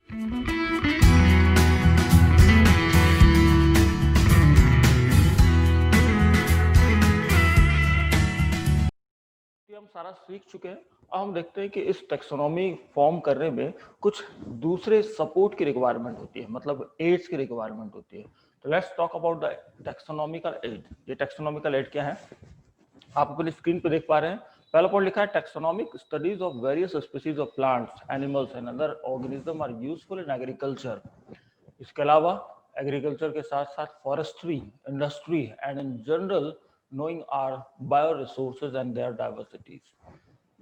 हम सारा सीख चुके हैं। अब हम देखते हैं कि इस टेक्सोनॉमी फॉर्म करने में कुछ दूसरे सपोर्ट की रिक्वायरमेंट होती है, मतलब एड्स की रिक्वायरमेंट होती है। तो let's talk about the taxonomical add. ये टेक्सोनॉमिकल एड क्या है, आप अपनी स्क्रीन पे देख पा रहे हैं। पहला पॉइंट लिखा है taxonomic studies of various species of plants, animals and other organism are useful in agriculture. इसके अलावा एग्रीकल्चर के साथ साथ forestry, industry and in general knowing our bioresources and their diversities.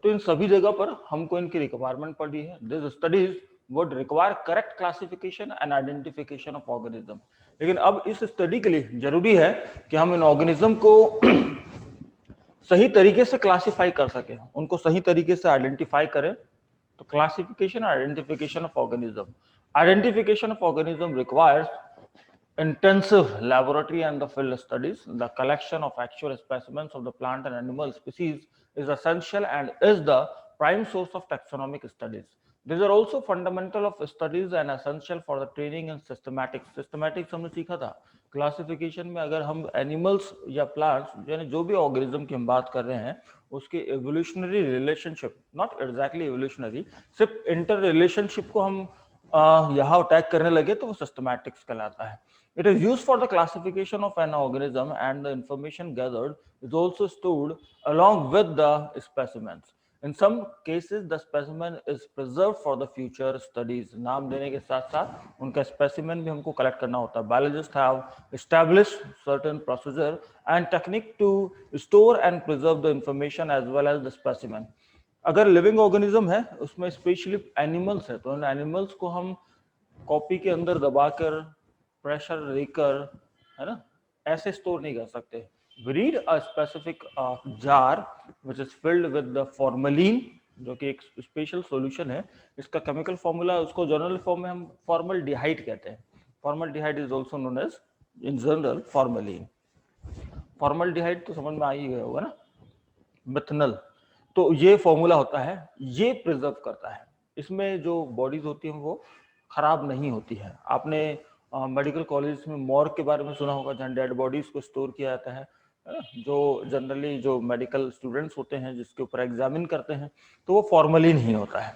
तो इन सभी जगह पर हमको इनकी रिक्वायरमेंट पड़ी है। This studies would require correct classification and identification of organism. लेकिन अब इस स्टडी के लिए जरूरी है कि हम इन ऑर्गेनिज्म को सही तरीके से क्लासिफाई कर सके, उनको सही तरीके से आइडेंटिफाई करें। तो classification, identification of organism. Identification of organism requires intensive laboratory and the field studies. The collection of actual specimens of the plant and animal species is essential and is the prime source of taxonomic studies. These are also fundamental of studies and essential for the training and systematics. Systematics हमने सीखा था classification में। अगर हम animals या plants यानी जो भी ऑर्गेनिज्म की हम बात कर रहे हैं उसके evolutionary relationship, not exactly evolutionary, सिर्फ इंटर रिलेशनशिप को हम यहाँ अटैक करने लगे तो वो सिस्टमैटिक्स कहलाता है। It is used for the classification of an organism and the information gathered is also stored along with the specimens. In some cases, the specimen is preserved for the future studies. नाम देने के साथ साथ उनका specimen भी हमको collect करना होता है। Biologists have established certain procedure and technique to store and preserve the information as well as the specimen. अगर लिविंग ऑर्गेनिज्म है उसमें स्पेशली एनिमल्स है तो उन एनिमल्स को हम कॉपी के अंदर दबाकर प्रेशर देकर, है ना, ऐसे स्टोर नहीं कर सकते। We read a specific jar which is filled with the formalin, जो कि एक स्पेशल सॉल्यूशन है। इसका केमिकल फॉर्मूला, उसको जनरल फॉर्म में हम फॉर्मल्डिहाइड कहते हैं। Formaldehyde is also known as in general formalin. Formaldehyde तो समझ में आ ही गया होगा ना, मिथनल। तो ये फॉर्मूला होता है, ये प्रिजर्व करता है। इसमें जो बॉडीज होती हैं वो खराब नहीं होती है। आपने मेडिकल कॉलेज में मॉर्ग के बारे में सुना होगा, जहाँ डेड बॉडीज को स्टोर किया जाता है। जो जनरली जो मेडिकल स्टूडेंट्स होते हैं जिसके ऊपर एग्जामिन करते हैं तो वो फॉर्मलिन ही होता है।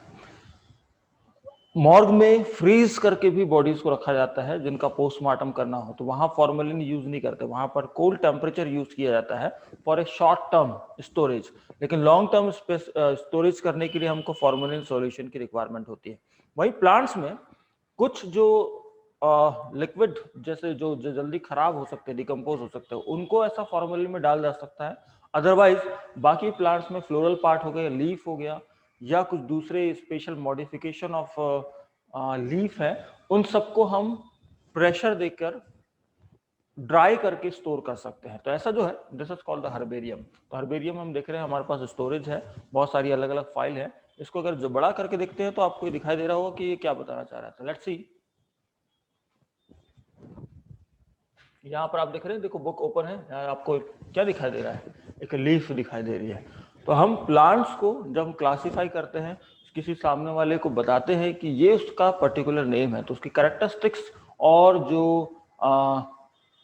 मॉर्ग में फ्रीज करके भी बॉडीज को रखा जाता है जिनका पोस्टमार्टम करना हो, तो वहां फॉर्मलिन यूज नहीं करते, वहां पर कोल्ड टेम्परेचर यूज किया जाता है for a short term storage. लेकिन लॉन्ग टर्म स्टोरेज करने के लिए हमको फॉर्मलिन सॉल्यूशन की रिक्वायरमेंट होती है। वहीं प्लांट्स में कुछ जो लिक्विड जैसे जो जल्दी खराब हो सकते हैं, डिकम्पोज हो सकते हैं, उनको ऐसा फॉर्मलिन में डाल जा सकता है। अदरवाइज बाकी प्लांट्स में फ्लोरल पार्ट हो गया, लीफ हो गया, या कुछ दूसरे स्पेशल मॉडिफिकेशन ऑफ लीफ है, उन सबको हम प्रेशर देकर ड्राई करके स्टोर कर सकते हैं। तो ऐसा जो है, this is called the herbarium. तो हर्बेरियम हम देख रहे हैं, हमारे पास स्टोरेज है, बहुत सारी अलग अलग फाइल है। इसको अगर जो बड़ा करके देखते हैं तो आपको ये दिखाई दे रहा होगा कि ये क्या बताना चाह रहा है। लेट्स सी, यहाँ पर आप देख रहे हैं, देखो बुक ओपन है, आपको क्या दिखाई दे रहा है, एक लीफ दिखाई दे रही है। तो हम प्लांट्स को जब हम क्लासिफाई करते हैं, किसी सामने वाले को बताते हैं कि ये उसका पर्टिकुलर नेम है, तो उसकी कैरेक्टरिस्टिक्स और जो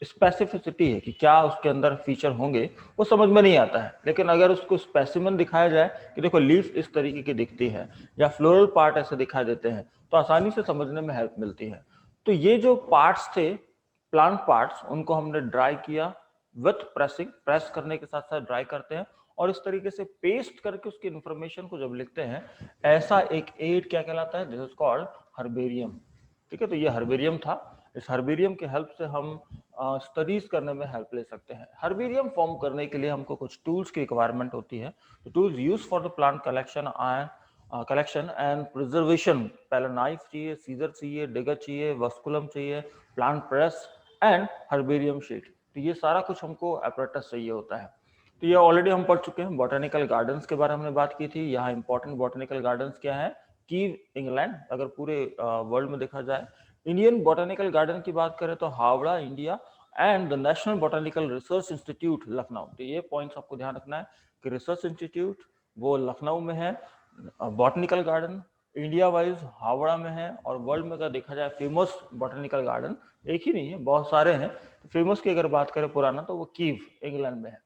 स्पेसिफिसिटी है कि क्या उसके अंदर फीचर होंगे वो समझ में नहीं आता है। लेकिन अगर उसको स्पेसिमन दिखाया जाए कि देखो लीफ इस तरीके की दिखती है या फ्लोरल पार्ट ऐसे दिखाई देते हैं, तो आसानी से समझने में हेल्प मिलती है। तो ये जो पार्ट्स थे, प्लांट पार्ट्स, उनको हमने ड्राई किया विथ प्रेसिंग, प्रेस करने के साथ साथ ड्राई करते हैं और इस तरीके से पेस्ट करके उसकी इंफॉर्मेशन को जब लिखते हैं, ऐसा एक एड क्या कहलाता है, दिस इज कॉल्ड हर्बेरियम। ठीक है, तो ये हर्बेरियम था। इस हर्बेरियम के हेल्प से हम स्टडीज करने में हेल्प ले सकते हैं। हर्बेरियम फॉर्म करने के लिए हमको कुछ टूल्स की रिक्वायरमेंट होती है। तो tools use for the plant collection and preservation, पहले नाइफ चाहिए, सीजर चाहिए, डिगर चाहिए, वस्कुलम चाहिए, plant press and herbarium sheet. तो ये सारा कुछ हमको apparatus चाहिए होता है। तो ये ऑलरेडी हम पढ़ चुके हैं। बॉटेनिकल गार्डन्स के बारे में हमने बात की थी। यहाँ इंपॉर्टेंट बॉटेनिकल गार्डन्स क्या है, कीव इंग्लैंड, अगर पूरे वर्ल्ड में देखा जाए। इंडियन बॉटेनिकल गार्डन की बात करें तो Howrah India and the national botanical research institute Lucknow. तो ये पॉइंट्स आपको ध्यान रखना है कि रिसर्च इंस्टीट्यूट वो लखनऊ में है, botanical garden India wise Howrah में है, और वर्ल्ड में अगर देखा जाए फेमस बॉटनिकल गार्डन एक ही नहीं है, बहुत सारे हैं। फेमस की अगर बात करें पुराना, तो वो कीव इंग्लैंड में है।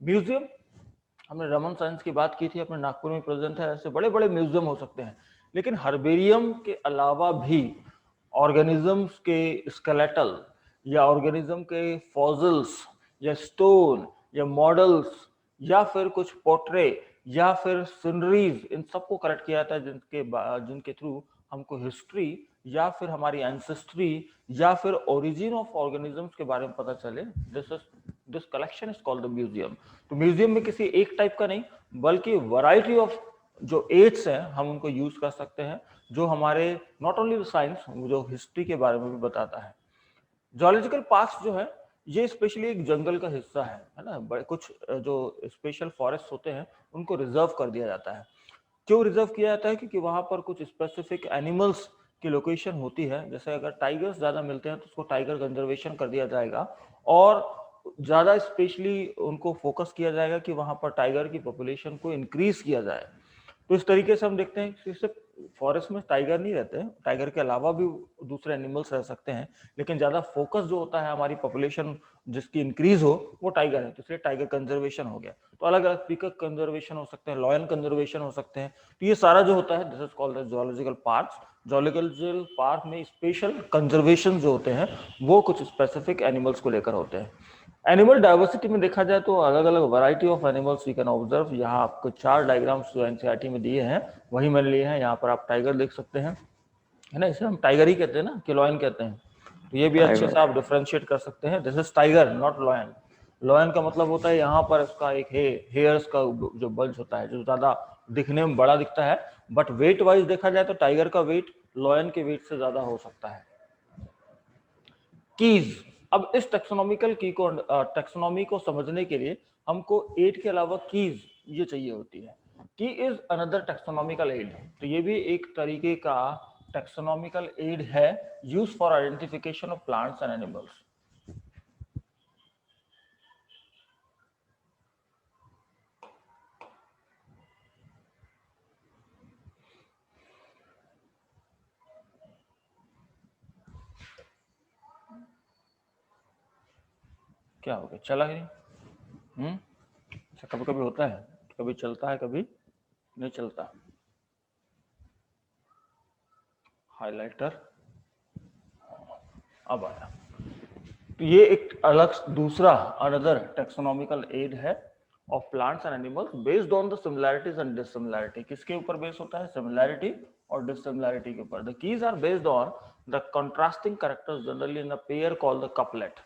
म्यूजियम, हमने रमन साइंस की बात की थी, अपने नागपुर में प्रेजेंट है। ऐसे बड़े बड़े म्यूजियम हो सकते हैं, लेकिन हर्बेरियम के अलावा भी ऑर्गेनिजम्स के स्केलेटल या ऑर्गेनिज्म के फॉसिल्स या स्टोन या मॉडल्स या फिर कुछ पोर्ट्रे या फिर सिनरीज, इन सबको कलेक्ट किया जाता है, जिनके थ्रू हमको हिस्ट्री या फिर हमारी एंसेस्ट्री या फिर ओरिजिन ऑफ ऑर्गेनिजम्स के बारे में पता चले। This collection is called the museum. तो म्यूजियम में किसी एक टाइप का नहीं, बल्कि वैरायटी ऑफ जो एड्स हैं हम उनको यूज कर सकते हैं, जो हमारे नॉट ओनली साइंस, जो हिस्ट्री के बारे में भी बताता है। जूलॉजिकल पार्क्स जो है, ये स्पेशली एक जंगल का हिस्सा है ना। कुछ जो स्पेशल फॉरेस्ट होते हैं उनको रिजर्व कर दिया जाता है। क्यों रिजर्व किया जाता है? क्योंकि वहां पर कुछ स्पेसिफिक एनिमल्स की लोकेशन होती है। जैसे अगर टाइगर्स ज्यादा मिलते हैं तो उसको टाइगर कंजर्वेशन कर दिया जाएगा, और ज्यादा स्पेशली उनको फोकस किया जाएगा कि वहां पर टाइगर की पॉपुलेशन को इंक्रीज किया जाए। तो इस तरीके से हम देखते हैं कि सिर्फ फॉरेस्ट में टाइगर नहीं रहते हैं, टाइगर के अलावा भी दूसरे एनिमल्स रह सकते हैं, लेकिन ज्यादा फोकस जो होता है हमारी पॉपुलेशन जिसकी इंक्रीज हो वो टाइगर है, तो इसलिए टाइगर कंजर्वेशन हो गया। तो अलग अलग पीकॉक कंजर्वेशन हो सकते हैं, लॉयन कंजर्वेशन हो सकते हैं। तो ये सारा जो होता है this is called the zoological parks. Zoological park में स्पेशल कंजर्वेशन जो होते हैं वो कुछ स्पेसिफिक एनिमल्स को लेकर होते हैं। एनिमल डाइवर्सिटी में देखा जाए तो अलग अलग variety of animals we can observe. यहाँ आपको 4 डायग्राम्स जो एनसीईआरटी में दिए हैं वही मैंने लिए हैं। यहाँ पर आप टाइगर देख सकते हैं, है ना, इसे हम टाइगर ही कहते हैं ना, कि लॉयन कहते हैं। तो ये भी अच्छे से आप डिफरेंशिएट कर सकते हैं। This is tiger not lion. Lion का मतलब होता है यहाँ पर इसका एक हेयर्स का जो बल्ज होता है, जो ज्यादा दिखने में बड़ा दिखता है, बट वेट वाइज देखा जाए तो टाइगर का वेट लॉयन के वेट से ज्यादा हो सकता है। कीज, अब इस टेक्सोनॉमिकल की को टेक्सोनॉमी को समझने के लिए हमको एड के अलावा कीज ये चाहिए होती है। की इज अनदर टेक्सोनॉमिकल एड, तो ये भी एक तरीके का टेक्सोनॉमिकल एड है use for identification of plants and animals. क्या हो गया, चला ही नहीं? अच्छा, कभी कभी होता है, कभी चलता है कभी नहीं चलता। हाइलाइटर अब आया। तो ये एक अलग दूसरा अनदर टेक्सोनॉमिकल एड है of plants and animals based on the similarities and dissimilarity. किसके ऊपर बेस्ड होता है? सिमिलैरिटी और डिसिमिलैरिटी के ऊपर। The keys are based on the contrasting characters generally in a pair called the couplet.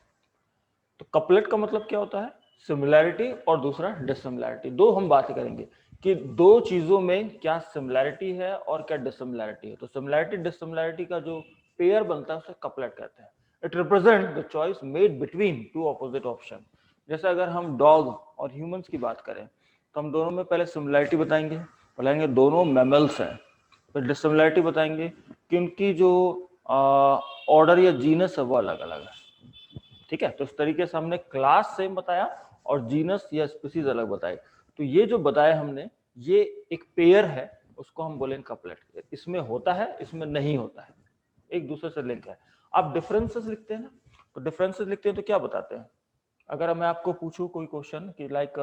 तो couplet का मतलब क्या होता है? सिमिलैरिटी और दूसरा डिसिमिलैरिटी। दो हम बात करेंगे कि दो चीजों में क्या सिमिलैरिटी है और क्या डिसिमिलैरिटी है। तो सिमिलैरिटी डिसिमिलैरिटी का जो पेयर बनता है उसे कपलेट कहते हैं। It represent the choice made between two opposite option. जैसे अगर हम डॉग और ह्यूमंस की बात करें तो हम दोनों में पहले सिमिलैरिटी बताएंगे दोनों मैमल्स हैं। फिर डिसिमिलैरिटी बताएंगे कि उनकी जो ऑर्डर या जीनस है वो अलग अलग है। ठीक है, तो इस तरीके से हमने क्लास सेम बताया और जीनस या स्पीसीज अलग बताए। तो ये जो बताया हमने, ये एक पेयर है, उसको हम बोलेंगे कपलेट। इसमें होता है, इसमें नहीं होता है, एक दूसरे से लिंक है। आप डिफरेंसेस लिखते हैं ना, तो डिफरेंसेस लिखते हैं तो क्या बताते हैं? अगर मैं आपको पूछूं कोई क्वेश्चन कि like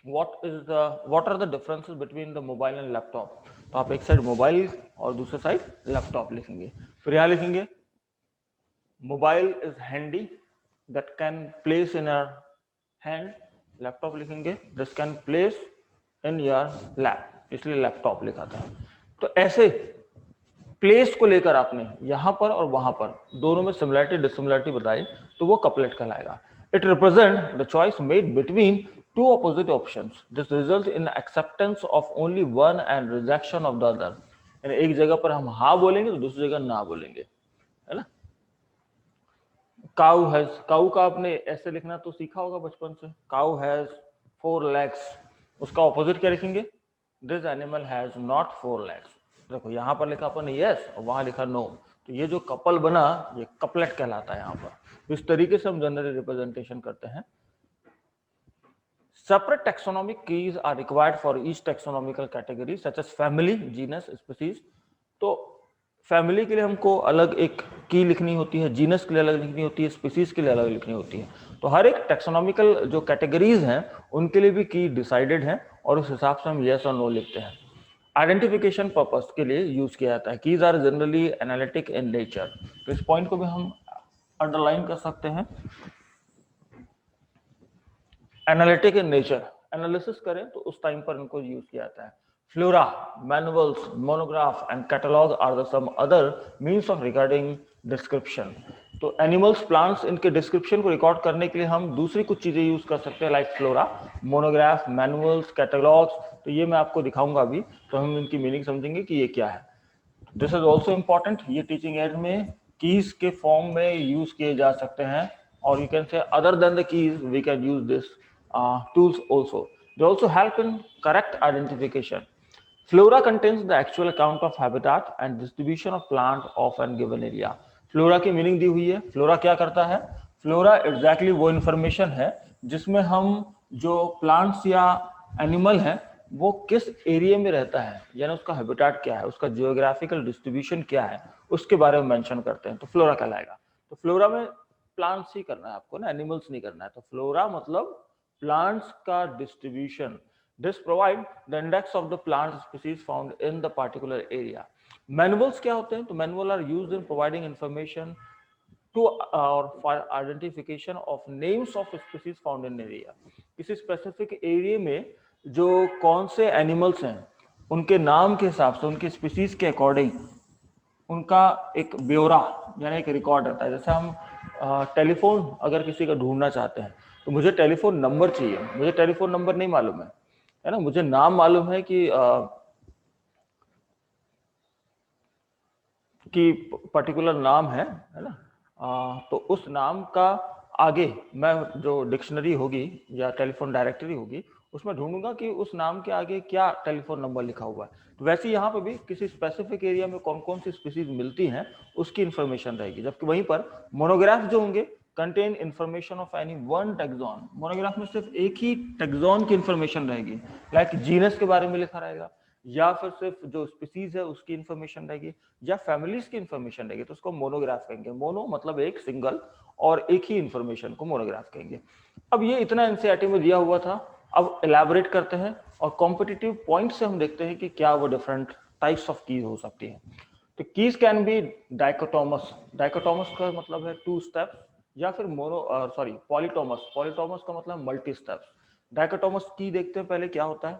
what are the differences between the mobile and laptop, तो आप एक साइड मोबाइल और दूसरे साइड लैपटॉप लिखेंगे। फिर यहाँ लिखेंगे mobile is handy that can place in your hand. Laptop लिखेंगे this can place in your lap, इसलिए लैपटॉप लिखा था। तो ऐसे प्लेस को लेकर आपने यहां पर और वहां पर दोनों में सिमिलैरिटी डिसिमिलैरिटी बताई तो वो कपलेट कहलाएगा। It represent the choice made between two opposite options. This result in acceptance of only one and rejection of the other. यानी एक जगह पर हम हाँ बोलेंगे तो दूसरी जगह ना बोलेंगे, है ना। काउ हैज, काउ का आपने ऐसे लिखना तो सीखा होगा बचपन से। काउ हैज 4 legs, उसका ऑपोजिट क्या लिखेंगे? This animal has not 4 legs। देखो यहाँ पर लिखा अपन यस और वहां लिखा नो, तो ये जो कपल बना ये कपलेट कहलाता है यहाँ पर। तो इस तरीके से हम जनरली रिप्रेजेंटेशन करते हैं। Separate taxonomic keys are required for each taxonomical category such as family, genus, species. तो फैमिली के लिए हमको अलग एक की लिखनी होती है, जीनस के लिए अलग लिखनी होती है, स्पीसीज के लिए अलग लिखनी होती है। तो हर एक टैक्सोनॉमिकल जो कैटेगरीज हैं उनके लिए भी की डिसाइडेड है और उस हिसाब से हम यस और नो लिखते हैं। आइडेंटिफिकेशन पर्पस के लिए यूज किया जाता है। Keys are generally analytic in nature. तो इस पॉइंट को भी हम अंडरलाइन कर सकते हैं। एनालिटिक इन नेचर, एनालिसिस करें तो उस टाइम पर इनको यूज किया जाता है। Flora, manuals, monograph and catalogue are the some other means of regarding description. तो एनिमल्स, प्लांट्स, इनके डिस्क्रिप्शन को रिकॉर्ड करने के लिए हम दूसरी कुछ चीजें यूज कर सकते हैं, like flora, monograph, manuals, catalogues. तो ये मैं आपको दिखाऊंगा अभी, तो हम इनकी मीनिंग समझेंगे कि ये क्या है। दिस इज ऑल्सो इम्पॉर्टेंट, ये टीचिंग एड में कीज के फॉर्म में यूज किए जा सकते हैं, और you can say other than the keys we can use this tools also. They also help in correct identification. Flora contains the actual account of habitat and distribution of plant of an given area. Flora की meaning दी हुई है। Flora क्या करता है? Flora exactly वो information है जिसमें हम जो प्लांट्स या एनिमल है वो किस एरिया में रहता है, यानी उसका हैबिटेट क्या है, उसका जियोग्राफिकल डिस्ट्रीब्यूशन क्या है, उसके बारे में मेंशन करते हैं, तो फ्लोरा कहलाएगा। तो फ्लोरा में प्लांट्स ही करना है आपको ना, एनिमल्स नहीं करना है। तो फ्लोरा मतलब प्लांट्स का distribution. This provide the index of the plant species found in the particular area. Manuals क्या होते हैं? तो manual are used in providing information to और for identification of names of species found in area. किसी specific area में जो कौन से एनिमल्स हैं उनके नाम के हिसाब से, उनके स्पीसीज के अकॉर्डिंग उनका एक ब्यौरा यानी एक रिकॉर्ड रहता है। जैसे हम टेलीफोन अगर किसी का ढूंढना चाहते हैं तो मुझे टेलीफोन नंबर चाहिए, मुझे टेलीफोन नंबर नहीं मालूम है ना, मुझे नाम मालूम है कि पर्टिकुलर नाम है ना, तो उस नाम का आगे मैं जो डिक्शनरी होगी या टेलीफोन डायरेक्टरी होगी उसमें ढूंढूंगा कि उस नाम के आगे क्या टेलीफोन नंबर लिखा हुआ है। तो वैसे यहाँ पे भी किसी स्पेसिफिक एरिया में कौन कौन सी स्पीसीज मिलती हैं उसकी इंफॉर्मेशन रहेगी। जबकि वहीं पर मोनोग्राफ जो होंगे contain information of any one taxon. Monograph में सिर्फ एक ही टैक्सॉन की इंफॉर्मेशन रहेगी, लाइक जीनस के बारे में लिखा रहेगा, या फिर सिर्फ जो स्पीसीज है उसकी इंफॉर्मेशन रहेगी, या फैमिलीज की इंफॉर्मेशन रहेगी, तो उसको मोनोग्राफ कहेंगे। मोनो मतलब एक, सिंगल, और एक ही इंफॉर्मेशन को मोनोग्राफ कहेंगे। अब ये इतना एनसीईआरटी में दिया हुआ था। अब एलैबोरेट करते हैं और कॉम्पिटिटिव पॉइंट से हम देखते हैं कि क्या वो डिफरेंट टाइप्स ऑफ कीज हो सकती है। तो keys can be dichotomous. Dichotomous का मतलब है 2 स्टेप्स, या फिर पॉलीटोमस। पॉलीटोमस का मतलब मल्टी स्टेप्स। डाइकोटोमस की देखते हैं पहले क्या होता है,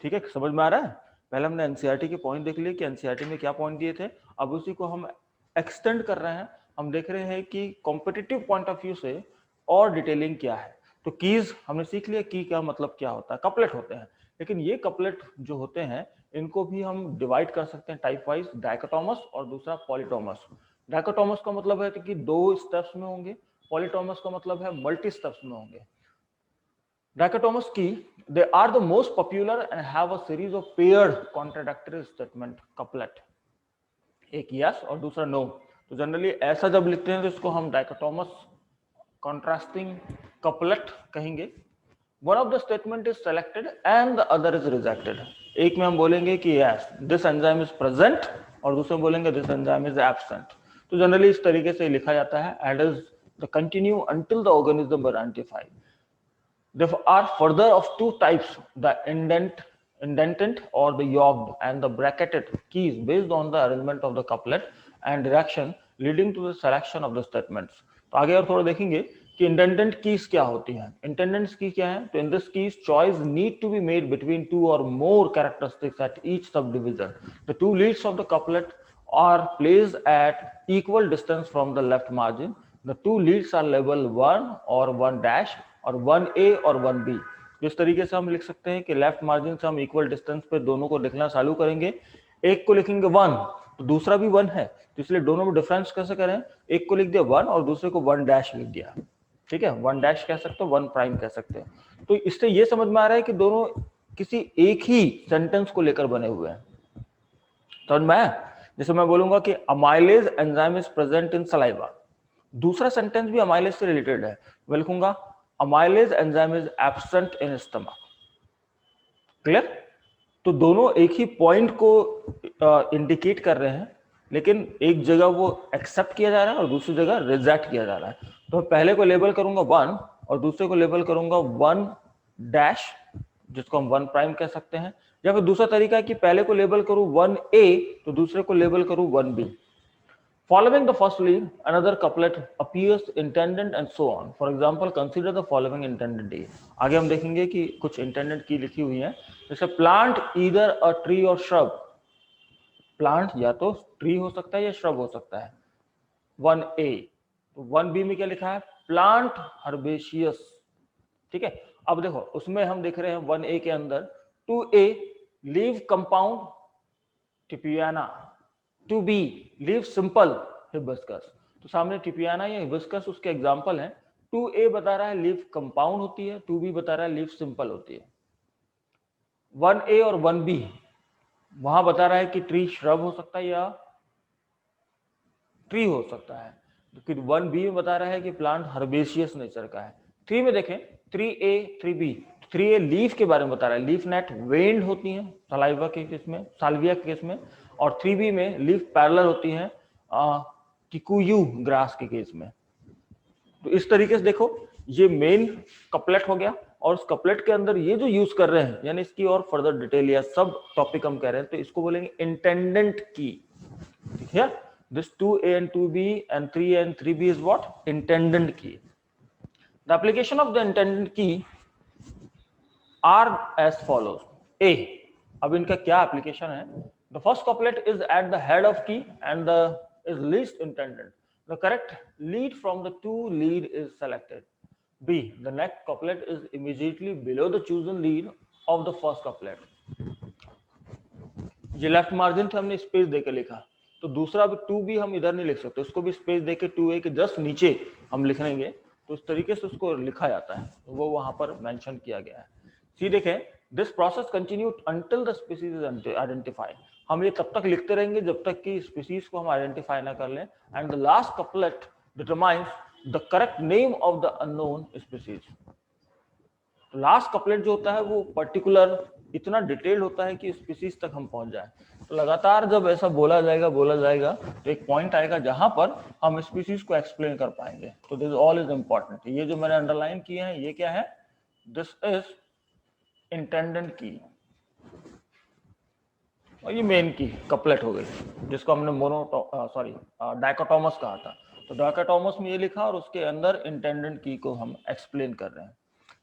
ठीक है, समझ में आ रहा है। पहले हमने एनसीईआरटी के पॉइंट देख लिए कि एनसीईआरटी में क्या पॉइंट दिए थे, अब उसी को हम एक्सटेंड कर रहे हैं। हम देख रहे हैं कि कॉम्पिटिटिव पॉइंट ऑफ व्यू से और डिटेलिंग क्या है। तो कीज हमने सीख लिया, की का मतलब क्या होता है, कपलेट होते हैं। लेकिन ये कपलेट जो होते हैं इनको भी हम डिवाइड कर सकते हैं टाइप वाइज, डाइकोटोमस और दूसरा पॉलीटोमस। डाइकोटोमस का मतलब है कि 2 स्टेप्स में होंगे, पॉलीटोमस का मतलब है मल्टी स्टेप्स में होंगे। Dichotomous key, they are the most popular and have a series of paired contradictory statement couplet, एक yes और दूसरा no। तो जनरली ऐसा जब लिखते हैं तो इसको हम dichotomous contrasting couplet कहेंगे। One of the statement is selected and the other is rejected। एक में हम बोलेंगे कि yes this enzyme is present और दूसरे में बोलेंगे this enzyme is absent। तो जनरली इस तरीके से लिखा जाता है, and is the continue until the organism identified। There are further of 2 types, the indented or the yoked and the bracketed keys based on the arrangement of the couplet and direction leading to the selection of the statements। तो आगे और थोड़ा देखेंगे कि indented keys क्या होती हैं। Indented की क्या है? तो in this keys choice need to be made between 2 or more characteristics at each subdivision। The 2 leads of the couplet are placed at equal distance from the left margin। The 2 leads are labeled 1 or 1 dash और 1A और 1B। इस तरीके से हम लिख सकते हैं कि लेफ्ट मार्जिन से हम इक्वल डिस्टेंस पे दोनों को लिखना चालू करेंगे। एक को लिखेंगे 1 तो दूसरा भी 1 है, तो इसलिए दोनों में डिफरेंस कैसे करें, एक को लिख दिया 1 और दूसरे को 1 डैश लिख दिया, ठीक है, 1 डैश कह सकते हो, 1 प्राइम कह सकते हैं। तो इससे ये समझ में आ रहा है कि दोनों किसी एक ही सेंटेंस को लेकर बने हुए हैं। समझ में आया? जैसे मैं बोलूंगा कि amylase enzyme is present in saliva, दूसरा सेंटेंस भी अमाइलेज से रिलेटेड है, मैं लिखूंगा amylase enzyme is absent in stomach. Clear? तो दोनों एक ही पॉइंट को इंडिकेट कर रहे हैं, लेकिन एक जगह वो एक्सेप्ट किया जा रहा है और दूसरी जगह रिजेक्ट किया जा रहा है। तो पहले को लेबल करूंगा 1 और दूसरे को लेबल करूंगा 1 डैश, जिसको हम 1 प्राइम कह सकते हैं। या फिर दूसरा तरीका है कि पहले को लेबल करूं 1A तो दूसरे को लेबल करूं 1B। Following the first lead, another couplet appears intended and so on. For example, consider the following intended A. आगे हम देखेंगे कि कुछ intended की लिखी हुई है, जैसे plant either a tree or shrub. Plant या तो tree हो सकता है या shrub हो सकता है। 1A, तो 1B में क्या लिखा है? Plant herbaceous। ठीक है, अब देखो उसमें हम देख रहे हैं 1A के अंदर 2A leaf compound टिपियाना, 2B leave simple hibiscus. तो सामने टिपियाना या हिबिस्कस उसके एग्जांपल हैं। 2A बता रहा है लीफ कंपाउंड होती है, 2B बता रहा है लीफ सिंपल होती है। 1A और 1B वहां बता रहा है कि ट्री श्रब हो सकता है या ट्री हो सकता है, तो 1B में बता रहा है कि प्लांट हर्बेशियस नेचर का है। 3 में देखें 3A 3B, 3A लीफ के बारे में बता रहा है, लीफ नेट वेन्ड होती हैं सलाइवा के केस में, साल्विया के केस में, और 3B में लीफ पैरेलल होती हैं किकुयू ग्रास के केस में। तो इस तरीके से देखो ये मेन कपलेट हो गया, और उस कपलेट के अंदर ये जो यूज कर रहे हैं, यानी इसकी और फर्दर डिटेल या सब टॉपिक हम कह रहे हैं, तो इसको बोलेंगे इंटेंडेंट की। ठीक है, this 2A and 2B and 3A and 3B is what? Intendant key. The application of the intendant key are as follows. A, अब इनका क्या एप्लीकेशन है? The first couplet is at the head of key and the is least intendant. The correct lead from the two lead is selected. B, the next couplet is immediately below the chosen lead of the first couplet. ये left margin थे, हमने space देकर लिखा, तो दूसरा भी 2B हम इधर नहीं लिख सकते, उसको भी स्पेस देके 2A के जस्ट नीचे हम लिखेंगे, तो इस तरीके से उसको लिखा जाता है, तो वो वहां पर मेंशन किया गया है। सी देखें, this process continue until the species is identified. हम ये तब तक लिखते रहेंगे जब तक कि स्पीसीज को हम आइडेंटिफाई ना कर लें। And the last couplet determines the correct name of the unknown species. Last couplet जो होता है वो पर्टिकुलर इतना डिटेल्ड होता है कि स्पीसीज तक हम पहुंच जाए। तो लगातार जब ऐसा बोला जाएगा तो एक पॉइंट आएगा जहां पर हम स्पीसीज को एक्सप्लेन कर पाएंगे। तो दिस ऑल इज इंपॉर्टेंट। ये जो मैंने अंडरलाइन किए हैं ये क्या है? दिस इज इंटेंडेंट की, और ये मेन की कपलेट हो गई, जिसको हमने डाइकोटोमस कहा था। तो डाइकोटोमस में ये लिखा और उसके अंदर इंटेंडेंट की को हम एक्सप्लेन कर रहे हैं।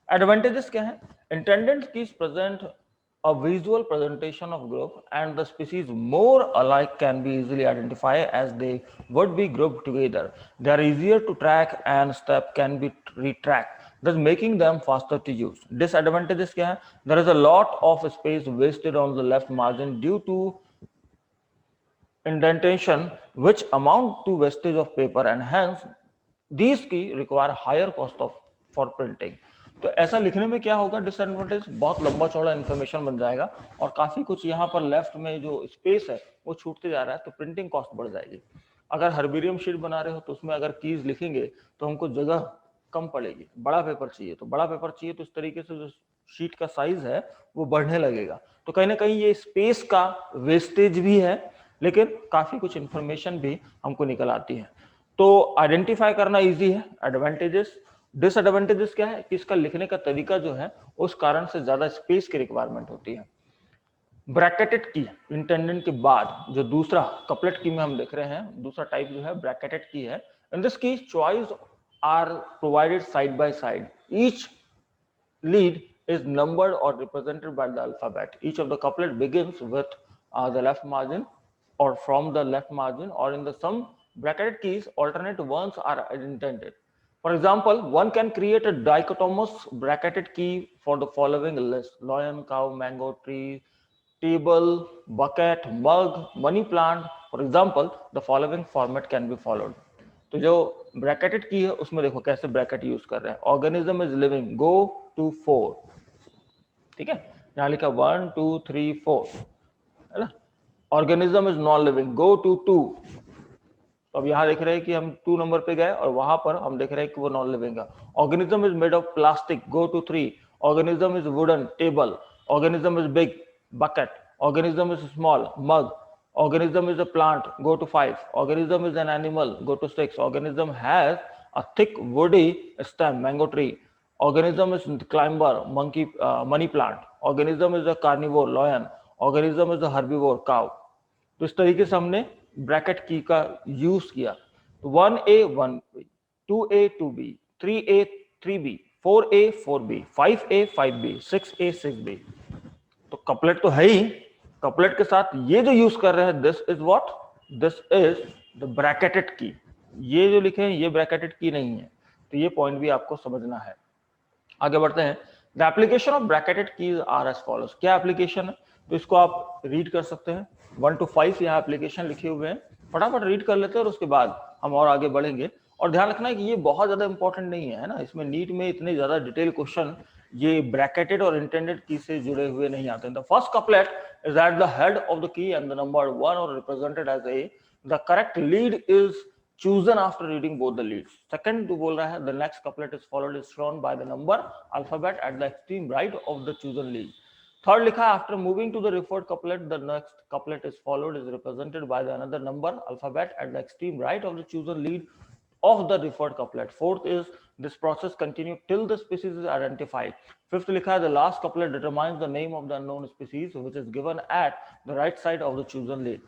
एडवांटेजेस क्या है? Intended keys present a visual presentation of group and the species more alike can be easily identified as they would be grouped together. They are easier to track and step can be retracked, thus making them faster to use. Disadvantages क्या है? There is a lot of space wasted on the left margin due to indentation which amount to wastage of paper and hence these key require higher cost of for printing. तो ऐसा लिखने में क्या होगा? Disadvantage बहुत लंबा चौड़ा information बन जाएगा और काफी कुछ यहाँ पर लेफ्ट में जो स्पेस है वो छूटते जा रहा है, तो प्रिंटिंग कॉस्ट बढ़ जाएगी। अगर हर्बेरियम शीट बना रहे हो तो उसमें अगर कीज लिखेंगे तो हमको जगह कम पड़ेगी, बड़ा पेपर चाहिए, तो बड़ा पेपर चाहिए तो इस तरीके से जो शीट का साइज है वो बढ़ने लगेगा। तो कहीं ना कहीं ये स्पेस का वेस्टेज भी है, लेकिन काफी कुछ इंफॉर्मेशन भी हमको निकल आती है। तो आइडेंटिफाई करना इजी है। एडवांटेजेस, डिसएडवांटेजेस क्या है कि इसका लिखने का तरीका जो है उस कारण से ज्यादा स्पेस की रिक्वायरमेंट होती है। ब्रैकेटेड की इंटेंडेंट के बाद जो दूसरा कपलेट की में हम देख रहे हैं, दूसरा टाइप जो है ब्रैकेटेड की है। In this key choice are provided side by side, each lead is numbered or represented by the alphabet. Each of the couplet begins with the left margin or from the left margin, or in the some bracketed keys alternate ones are intended. For example, one can create a dichotomous bracketed key for the following list: lion, cow, mango, tree, table, bucket, mug, money plant. For example, the following format can be followed. तो जो bracketed की है उसमें देखो कैसे bracket use कर रहे हैं। Organism is living, go to 4, ठीक है, यहाँ लिखा 1 2 3 4 है ना। Organism is non living, go to 2, तो अब यहाँ देख रहे हैं कि हम 2 नंबर पे गए और वहां पर हम देख रहे हैं कि वो नॉन लिविंग है। Organism is made of plastic, go to 3। Organism is wooden, table. Organism is big, bucket. Organism is small, mug. Organism is a plant, go to 5. Organism is an animal, go to 6. Organism has a thick woody stem, mango tree. Organism is climber, monkey, money plant. Organism is a carnivore, lion. Organism is a herbivore, cow. तो इस तरीके से हमने bracket की का use किया। तो 1A 1B, 2A 2B, 3A 3B, 4A 4B, 5A 5B, 6A 6B। तो कपलेट तो है ही, कपलेट के साथ ये जो यूज कर रहे हैं this is what, this is the bracketed की। ये जो लिखे हैं ये ब्रैकेटेड की नहीं है, तो ये पॉइंट भी आपको समझना है। आगे बढ़ते हैं। The application of bracketed keys are as follows. क्या एप्लीकेशन है, तो इसको आप रीड कर सकते हैं। 1 to 5 यहाँ एप्लीकेशन लिखे हुए हैं, फटाफट रीड कर लेते हैं और उसके बाद हम और आगे बढ़ेंगे। और ध्यान रखना है कि ये बहुत ज्यादा इंपॉर्टेंट नहीं है ना, इसमें नीट में इतने ज्यादा डिटेल क्वेश्चन ये ब्रैकेटेड और इंटेंडेड की से जुड़े हुए नहीं आते। The first couplet is at the head of the key and the number 1 और represented as a. The correct lead is chosen after reading both the leads. Second जो बोल रहा है the next couplet is followed is shown by the number alphabet at the extreme right of the chosen lead. Third लिखा है after moving to the referred couplet the next couplet is followed is represented by the another number alphabet at the extreme right of the chosen lead of the referred couplet. Fourth is this process continue till the species is identified. Fifth लिखा है the last couplet determines the name of the unknown species which is given at the right side of the chosen lead.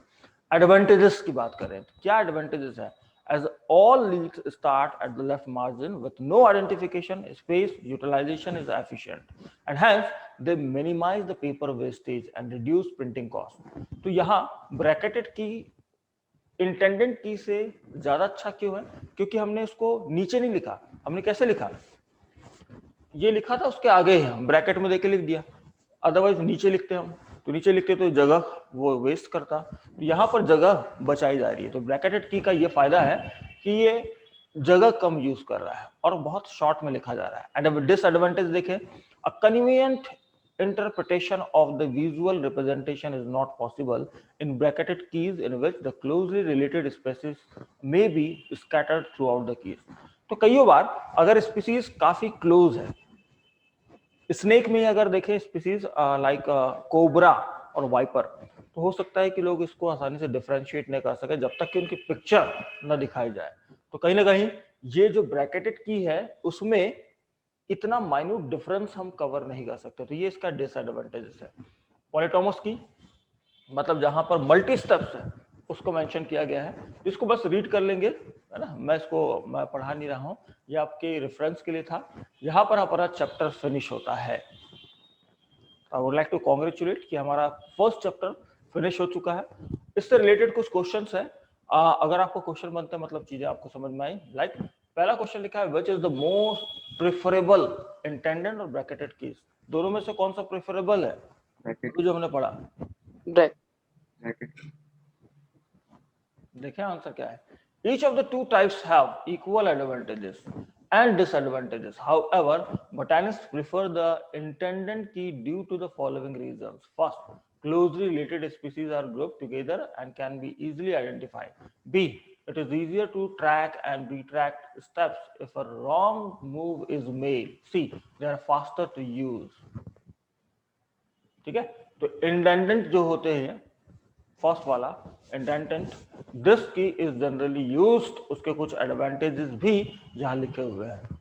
Advantages की बात करें तो क्या advantages है, as all leads start at the left margin with no identification, space utilization is efficient and hence they minimize the paper wastage and reduce printing cost. तो यहाँ bracketed की intended की से ज्यादा अच्छा क्यों है, क्योंकि हमने उसको नीचे नहीं लिखा। हमने कैसे लिखा, ये लिखा था उसके आगे ही हम ब्रैकेट में देके लिख दिया, अदरवाइज नीचे लिखते हम तो नीचे लिखते तो जगह वो वेस्ट करता, तो यहाँ पर जगह बचाई जा रही है। तो ब्रैकेटेड की का ये फायदा है कि ये जगह कम यूज कर रहा है और बहुत शॉर्ट में लिखा जा रहा है। एंड डिसएडवांटेज देखें, अ convenient interpretation of the visual representation is not possible in bracketed keys in which the closely related species may be scattered throughout the keys. तो कई बार अगर स्पीसीज काफी क्लोज है, स्नेक में अगर देखें स्पीसीज लाइक कोबरा और वाइपर, तो हो सकता है कि लोग इसको आसानी से डिफरेंशिएट नहीं कर सके जब तक कि उनकी पिक्चर न दिखाई जाए। तो कहीं ना कहीं ये जो ब्रैकेटेड की है उसमें इतना माइन्यूट डिफरेंस हम कवर नहीं कर सकते, तो ये इसका डिसएडवांटेजेस है। पॉलीटोमस की मतलब जहां पर मल्टी स्टेप्स है उसको मेंशन किया गया है, इसको बस रीड कर लेंगे, है ना, मैं पढ़ा नहीं रहा हूं, ये आपके रेफरेंस के लिए था। यहाँ पर हमारा चैप्टर फिनिश होता है। I would like to congratulate कि हमारा फर्स्ट चैप्टर फिनिश हो चुका है। इससे रिलेटेड कुछ क्वेश्चंस है, अगर आपको क्वेश्चन बनते हैं मतलब चीजें आपको समझ में आई। लाइक पहला क्वेश्चन लिखा है which is the most preferable intended और ब्रैकेटेड कीज, दोनों में से कौन सा प्रेफरेबल है, तो जो हमने पढ़ा ब्रैकेट। देखिए आंसर क्या है, each of the two types have equal advantages and disadvantages. However, botanists prefer the intended key due to the following reasons. First, closely related species are grouped together and can be easily identified. B, it is easier to track and retract steps if a wrong move is made. C, they are faster to use. ठीक है, तो intended जो होते हैं, first वाला intended, this की is generally used, उसके कुछ एडवांटेजेस भी यहां लिखे हुए हैं,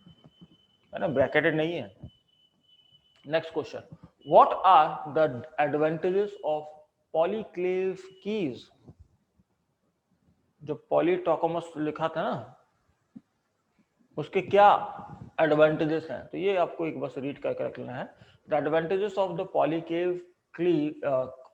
है ना, ब्रैकेटेड नहीं है। Next question, what are the advantages of polyclave keys. जो पॉलीटोकमस लिखा था ना उसके क्या एडवांटेजेस हैं, तो ये आपको एक बस रीड करके रख लेना है। The advantages of the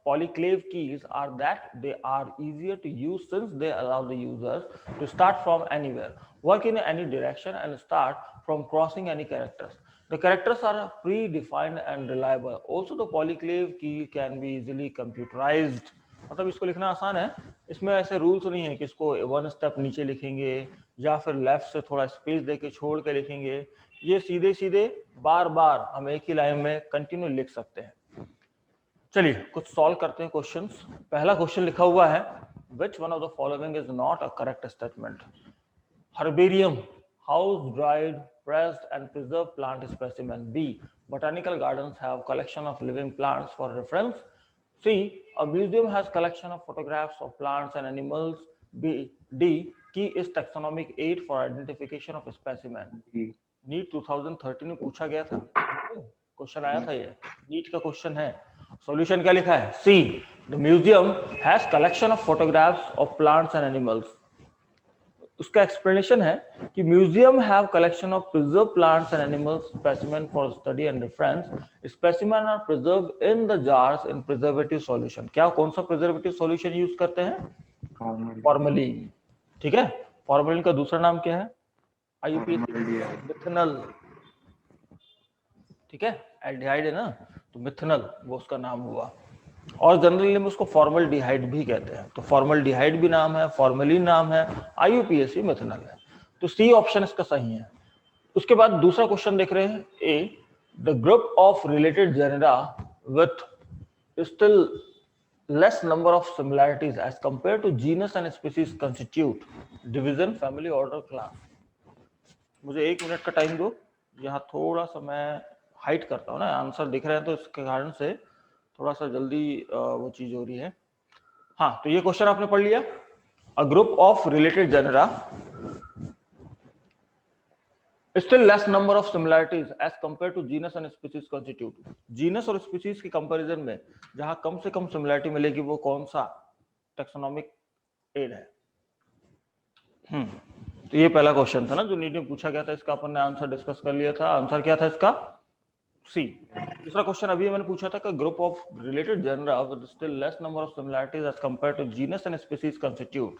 polyclave keys are that they are easier to use since they allow the users to start from anywhere, work in any direction and start from crossing any characters. The characters are predefined and reliable. Also the polyclave key can be easily computerized. मतलब इसको लिखना आसान है, इसमें ऐसे rules नहीं है कि इसको वन स्टेप नीचे लिखेंगे या फिर लेफ्ट से थोड़ा स्पेस देके छोड़ के लिखेंगे, ये सीधे सीधे बार बार हम एक ही लाइन में कंटिन्यू लिख सकते हैं। चलिए कुछ सॉल्व करते हैं क्वेश्चंस। पहला क्वेश्चन लिखा हुआ है Which one of the following is not a correct statement? Herbarium, house dried, pressed and preserved plant specimen. B. Botanical gardens have collection of living plants for reference. C. A museum has collection of photographs of plants and animals. B. D. Key is taxonomic aid for identification of specimen. NEET 2013 में पूछा गया था, question आया था, ये NEET का question है. Solution क्या लिखा है? C. The museum has collection of photographs of plants and animals. उसका एक्सप्लेनेशन है कि museum have collection of preserve plants and animals specimen for study and reference. Specimen are preserve in the jars in preservative solution. क्या, कौन सा preservative solution use करते हैं? Formalin. ठीक है. फॉर्मलिन का दूसरा नाम क्या है? मिथनल. ठीक है, एल्डिहाइड है ना, तो मिथनल वो उसका नाम हुआ. और जनरली में उसको फॉर्मल्डिहाइड भी कहते हैं. तो फॉर्मल्डिहाइड भी नाम है, फॉर्मलिन नाम है, IUPAC मिथनल है. तो सी ऑप्शन इसका सही है. उसके बाद दूसरा क्वेश्चन देख रहे हैं. A. The group of related genera with still less number of similarities as compared to genus and species constitute division, family, order, class. मुझे 1 मिनट का टाइम दो. यहाँ थोड़ा सा मैं हाइट करता हूँ ना, आंसर दिख रहे हैं तो इसके कारण से थोड़ा सा जल्दी वो चीज हो रही है. हाँ, तो ये क्वेश्चन आपने पढ़ लिया. A group of related genera still less number of similarities as compared to genus and species constitute. Genus और स्पीसीज की कंपैरिजन में जहां कम से कम सिमिलरिटी मिलेगी वो कौन सा टैक्सोनॉमिक एड है? तो ये पहला क्वेश्चन था ना जो नीट में पूछा गया था. इसका अपन ने आंसर डिस्कस कर लिया था. आंसर क्या था इसका? सी. दूसरा क्वेश्चन अभी मैंने पूछा था कि group of related genera with still less number of similarities as compared to genus and species constitute.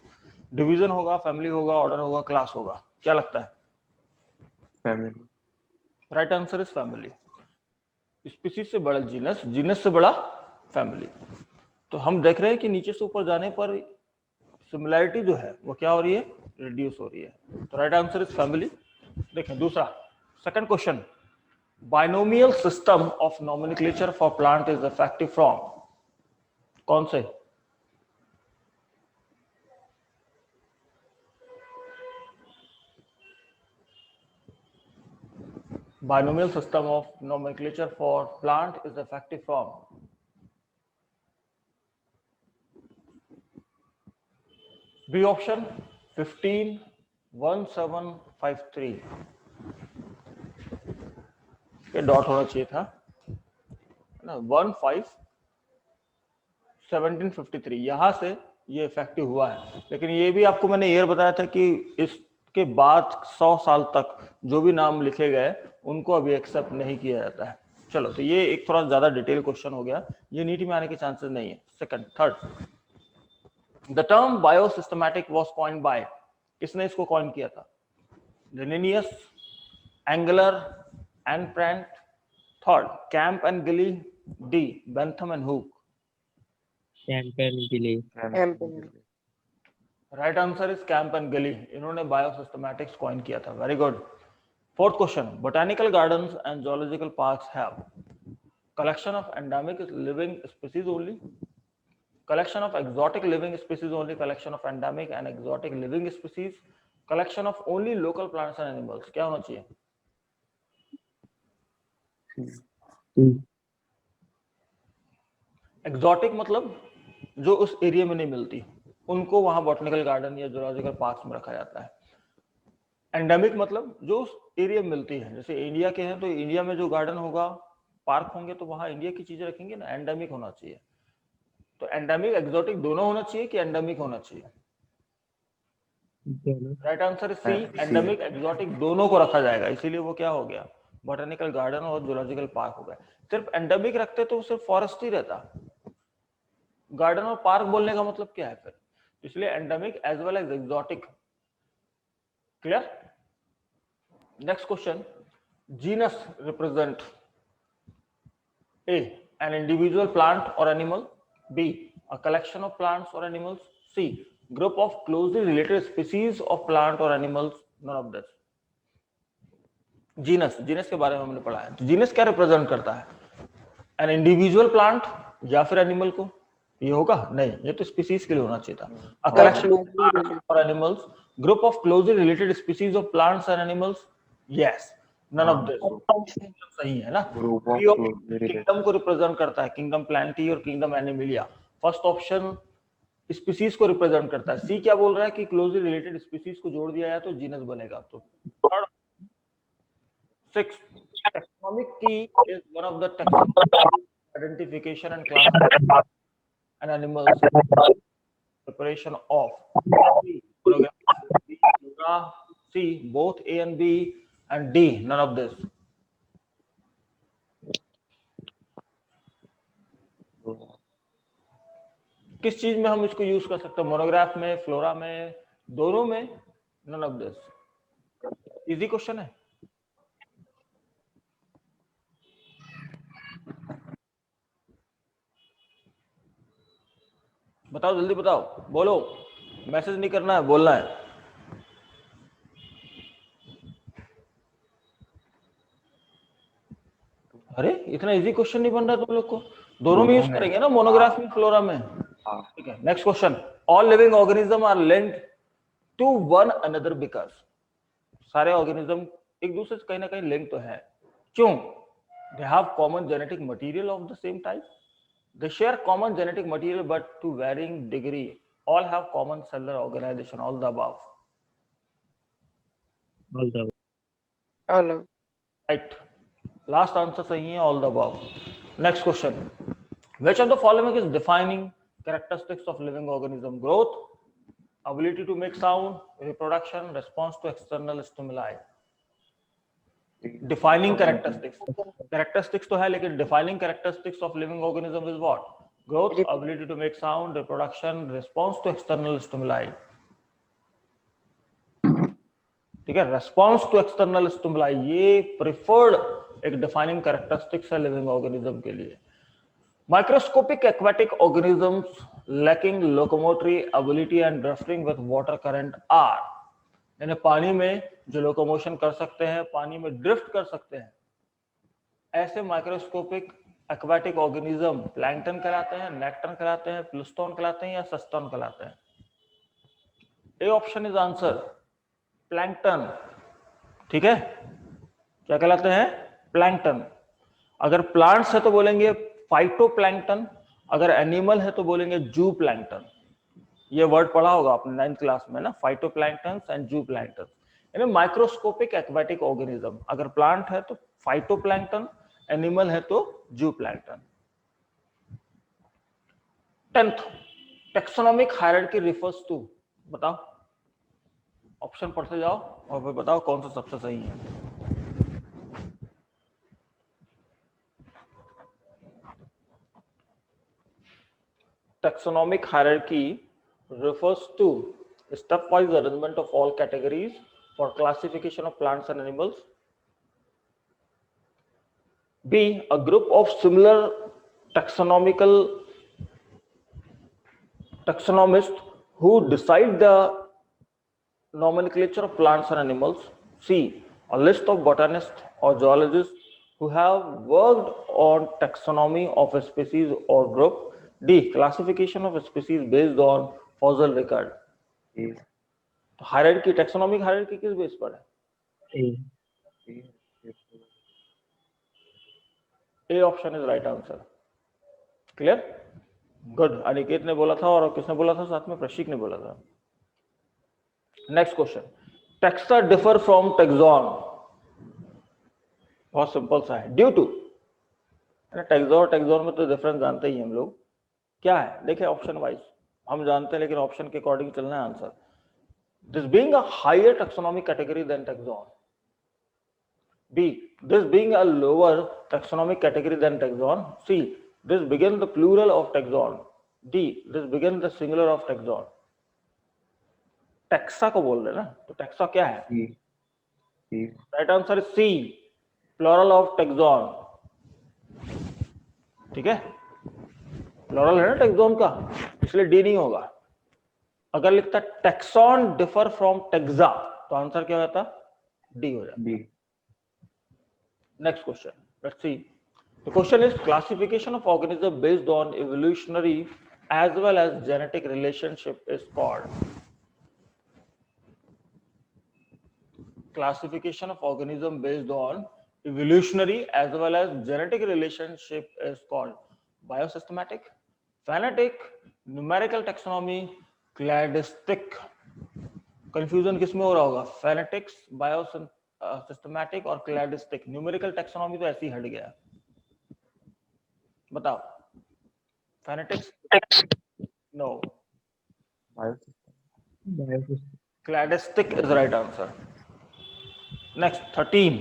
Division होगा, फैमिली होगा, ऑर्डर होगा, क्लास होगा? क्या लगता है? Family. Right answer is family. Species से बड़ा जीनस, जीनस से बड़ा फैमिली. तो हम देख रहे हैं कि नीचे से ऊपर जाने पर सिमिलरिटी जो है वो क्या हो रही है? रिड्यूस हो रही है. तो राइट आंसर इज फैमिली. देखें दूसरा, second question. Binomial system of nomenclature for plant is effective from. कौन से? Binomial system of nomenclature for plant is effective from. B option 15 1753. ये डॉट होना चाहिए था ना. 1753 यहां से ये इफेक्टिव हुआ है. लेकिन ये भी आपको मैंने ये बताया था कि इसके बाद 100 साल तक जो भी नाम लिखे गए उनको अभी एक्सेप्ट नहीं किया जाता है. चलो, तो ये एक थोड़ा ज्यादा डिटेल क्वेश्चन हो गया. ये नीट में आने के चांसेस नहीं है. Second, third. The term biosystematic was coined by. किसने इसको कॉइन किया था? Linnaeus, Engler, and Prantl. Third, Camp and Gilly. D, Bentham and Hooker. Camp and Gilly. Right answer is Camp and Gilly. इन्होंने biosystematics coin किया था. Very good. Fourth question. Botanical gardens and zoological parks have collection of endemic living species only, collection of exotic living species only, collection of endemic and exotic living species, collection of only local plants and animals. क्या होना चाहिए? Exotic मतलब जो उस area में नहीं मिलती, उनको वहां बॉटनिकल गार्डन या जूलॉजिकल पार्क्स में रखा जाता है. एंडेमिक मतलब जो उस एरिया में मिलती है. जैसे इंडिया के हैं तो इंडिया में जो गार्डन होगा, पार्क होंगे, तो वहां इंडिया की चीजें रखेंगे ना. एंडेमिक होना चाहिए. तो एंडेमिक एक्सोटिक दोनों होना चाहिए कि एंडेमिक होना चाहिए? Right answer is C. Endemic exotic दोनों को रखा जाएगा. इसीलिए वो क्या हो गया? बॉटनिकल गार्डन और जूलॉजिकल पार्क हो गया. सिर्फ एंडेमिक रखते तो सिर्फ फॉरेस्ट ही रहता. गार्डन और पार्क बोलने का मतलब क्या है फिर? इसलिए endemic as well as exotic. Clear? Next question. Genus represent A. An individual plant or animal. B. A collection of plants or animals. C. Group of closely related species of plant or animals. None of this. Genus. Genus के बारे में हमने पढ़ा है. तो genus क्या represent करता है? An individual plant या फिर animal को, ये होगा नहीं, ये तो स्पीसीज के लिए होना चाहिए था. A collection of plants or animals, group of closely related species of plants and animals. Yes, none of this. सही है ना. किंगडम को रिप्रेजेंट करता है, किंगडम प्लांटी और kingdom Animalia. First option species को रिप्रेजेंट करता है. सी क्या बोल रहा है कि क्लोजली रिलेटेड स्पीसीज को जोड़ दिया जाए तो जीनस बनेगा. तो third. Six, taxonomic key is one of the taxonomic identification and classification and animals preparation of C, both A and B, and D, none of this. किस चीज में हम इसको यूज कर सकते हैं? मोनोग्राफ में, फ्लोरा में, दोनों में, none of this. Easy question है. बताओ, जल्दी बताओ, बोलो. मैसेज नहीं करना है, बोलना है. अरे इतना इजी क्वेश्चन नहीं बन रहा तुम लोग को. दोनों में यूज करेंगे ना, मोनोग्राफ में, फ्लोरा में. ठीक है. Next question. All living organism are linked to one another because. सारे ऑर्गेनिज्म एक दूसरे से कहीं ना कहीं लिंक तो है. क्यों? They have common genetic material of the same type. They share common genetic material but to varying degree. All have common cellular organization. All the above. All of. Right. Last answer सही है. All the above. Next question. Which of the following is defining characteristics of living organism? Growth, ability to make sound, reproduction, response to external stimuli. Defining characteristics तो है, लेकिन defining characteristics of living organism is what? Growth, ability to make sound, reproduction, response to external stimuli. ठीक है. response to external stimuli ये preferred एक defining characteristics है living organism के लिए. Microscopic aquatic organisms lacking locomotory ability and drifting with water current are. यानी पानी में जो लोकोमोशन कर सकते हैं, पानी में ड्रिफ्ट कर सकते हैं, ऐसे माइक्रोस्कोपिक एक्वाटिक ऑर्गेनिज्म प्लैंकटन कहलाते हैं, नेक्टन कहलाते हैं, प्लूस्टोन कहलाते हैं या सस्टोन कहलाते हैं? ए ऑप्शन इज आंसर, प्लैंकटन. ठीक है. क्या कहलाते हैं? प्लैंकटन. अगर प्लांट्स है तो बोलेंगे फाइटोप्लैंकटन, अगर एनिमल है तो बोलेंगे जू प्लैंकटन. ये वर्ड पढ़ा होगा आपने 9th क्लास में ना, फाइटोप्लैंक्टन्स एंड जू प्लैंक्टन. यानी माइक्रोस्कोपिक एक्वाटिक ऑर्गेनिज्म. अगर प्लांट है तो फाइटोप्लैंक्टन, एनिमल है तो zooplankton. 10th, taxonomic hierarchy refers to. बताओ, ऑप्शन पढ़ते जाओ और फिर बताओ कौन सा सबसे सही है. Taxonomic hierarchy refers to stepwise arrangement of all categories for classification of plants and animals. B, a group of similar taxonomists who decide the nomenclature of plants and animals. C, a list of botanists or geologists who have worked on taxonomy of a species or group. D, classification of a species based on fossil record. तो hierarchy, taxonomic hierarchy किस base पर है? ए option is right answer. Clear? Good. Aniket ने बोला था और किसने बोला था साथ में? प्रशिक ने बोला था. Next question. Taxa differ from taxon. बहुत सिंपल सा है. Due to. टेक्सॉन और टेक्सॉन में तो डिफरेंस जानते ही हम लोग. क्या है? देखिए ऑप्शन वाइज हम जानते हैं, लेकिन ऑप्शन के अकॉर्डिंग चलना है answer. This being a higher taxonomic category than taxon. B, this being a lower taxonomic category than taxon. C, this begin the plural of taxon. D, this begin the singular of taxon. Taxa को बोल रहे हैं ना, तो taxa क्या है? Right answer is C, plural of taxon. ठीक है. प्लूरल है ना टैक्सॉन का, इसलिए डी नहीं होगा. अगर लिखता टैक्सॉन डिफर फ्रॉम टैक्सा तो आंसर क्या होता? डी हो जाता. Next question, let's see. The question is classification of organism based on evolutionary as well as genetic relationship is called classification of organism based on evolutionary as well as genetic relationship is called biosystematic, phenetic, numerical taxonomy, cladistic. Confusion किसमें हो रहा होगा? Phonetics, biosystematic और cladistic. Numerical taxonomy तो ऐसे ही हट गया. बताओ. Phenetics? No. Biosystem. Cladistic is right answer. Next 13.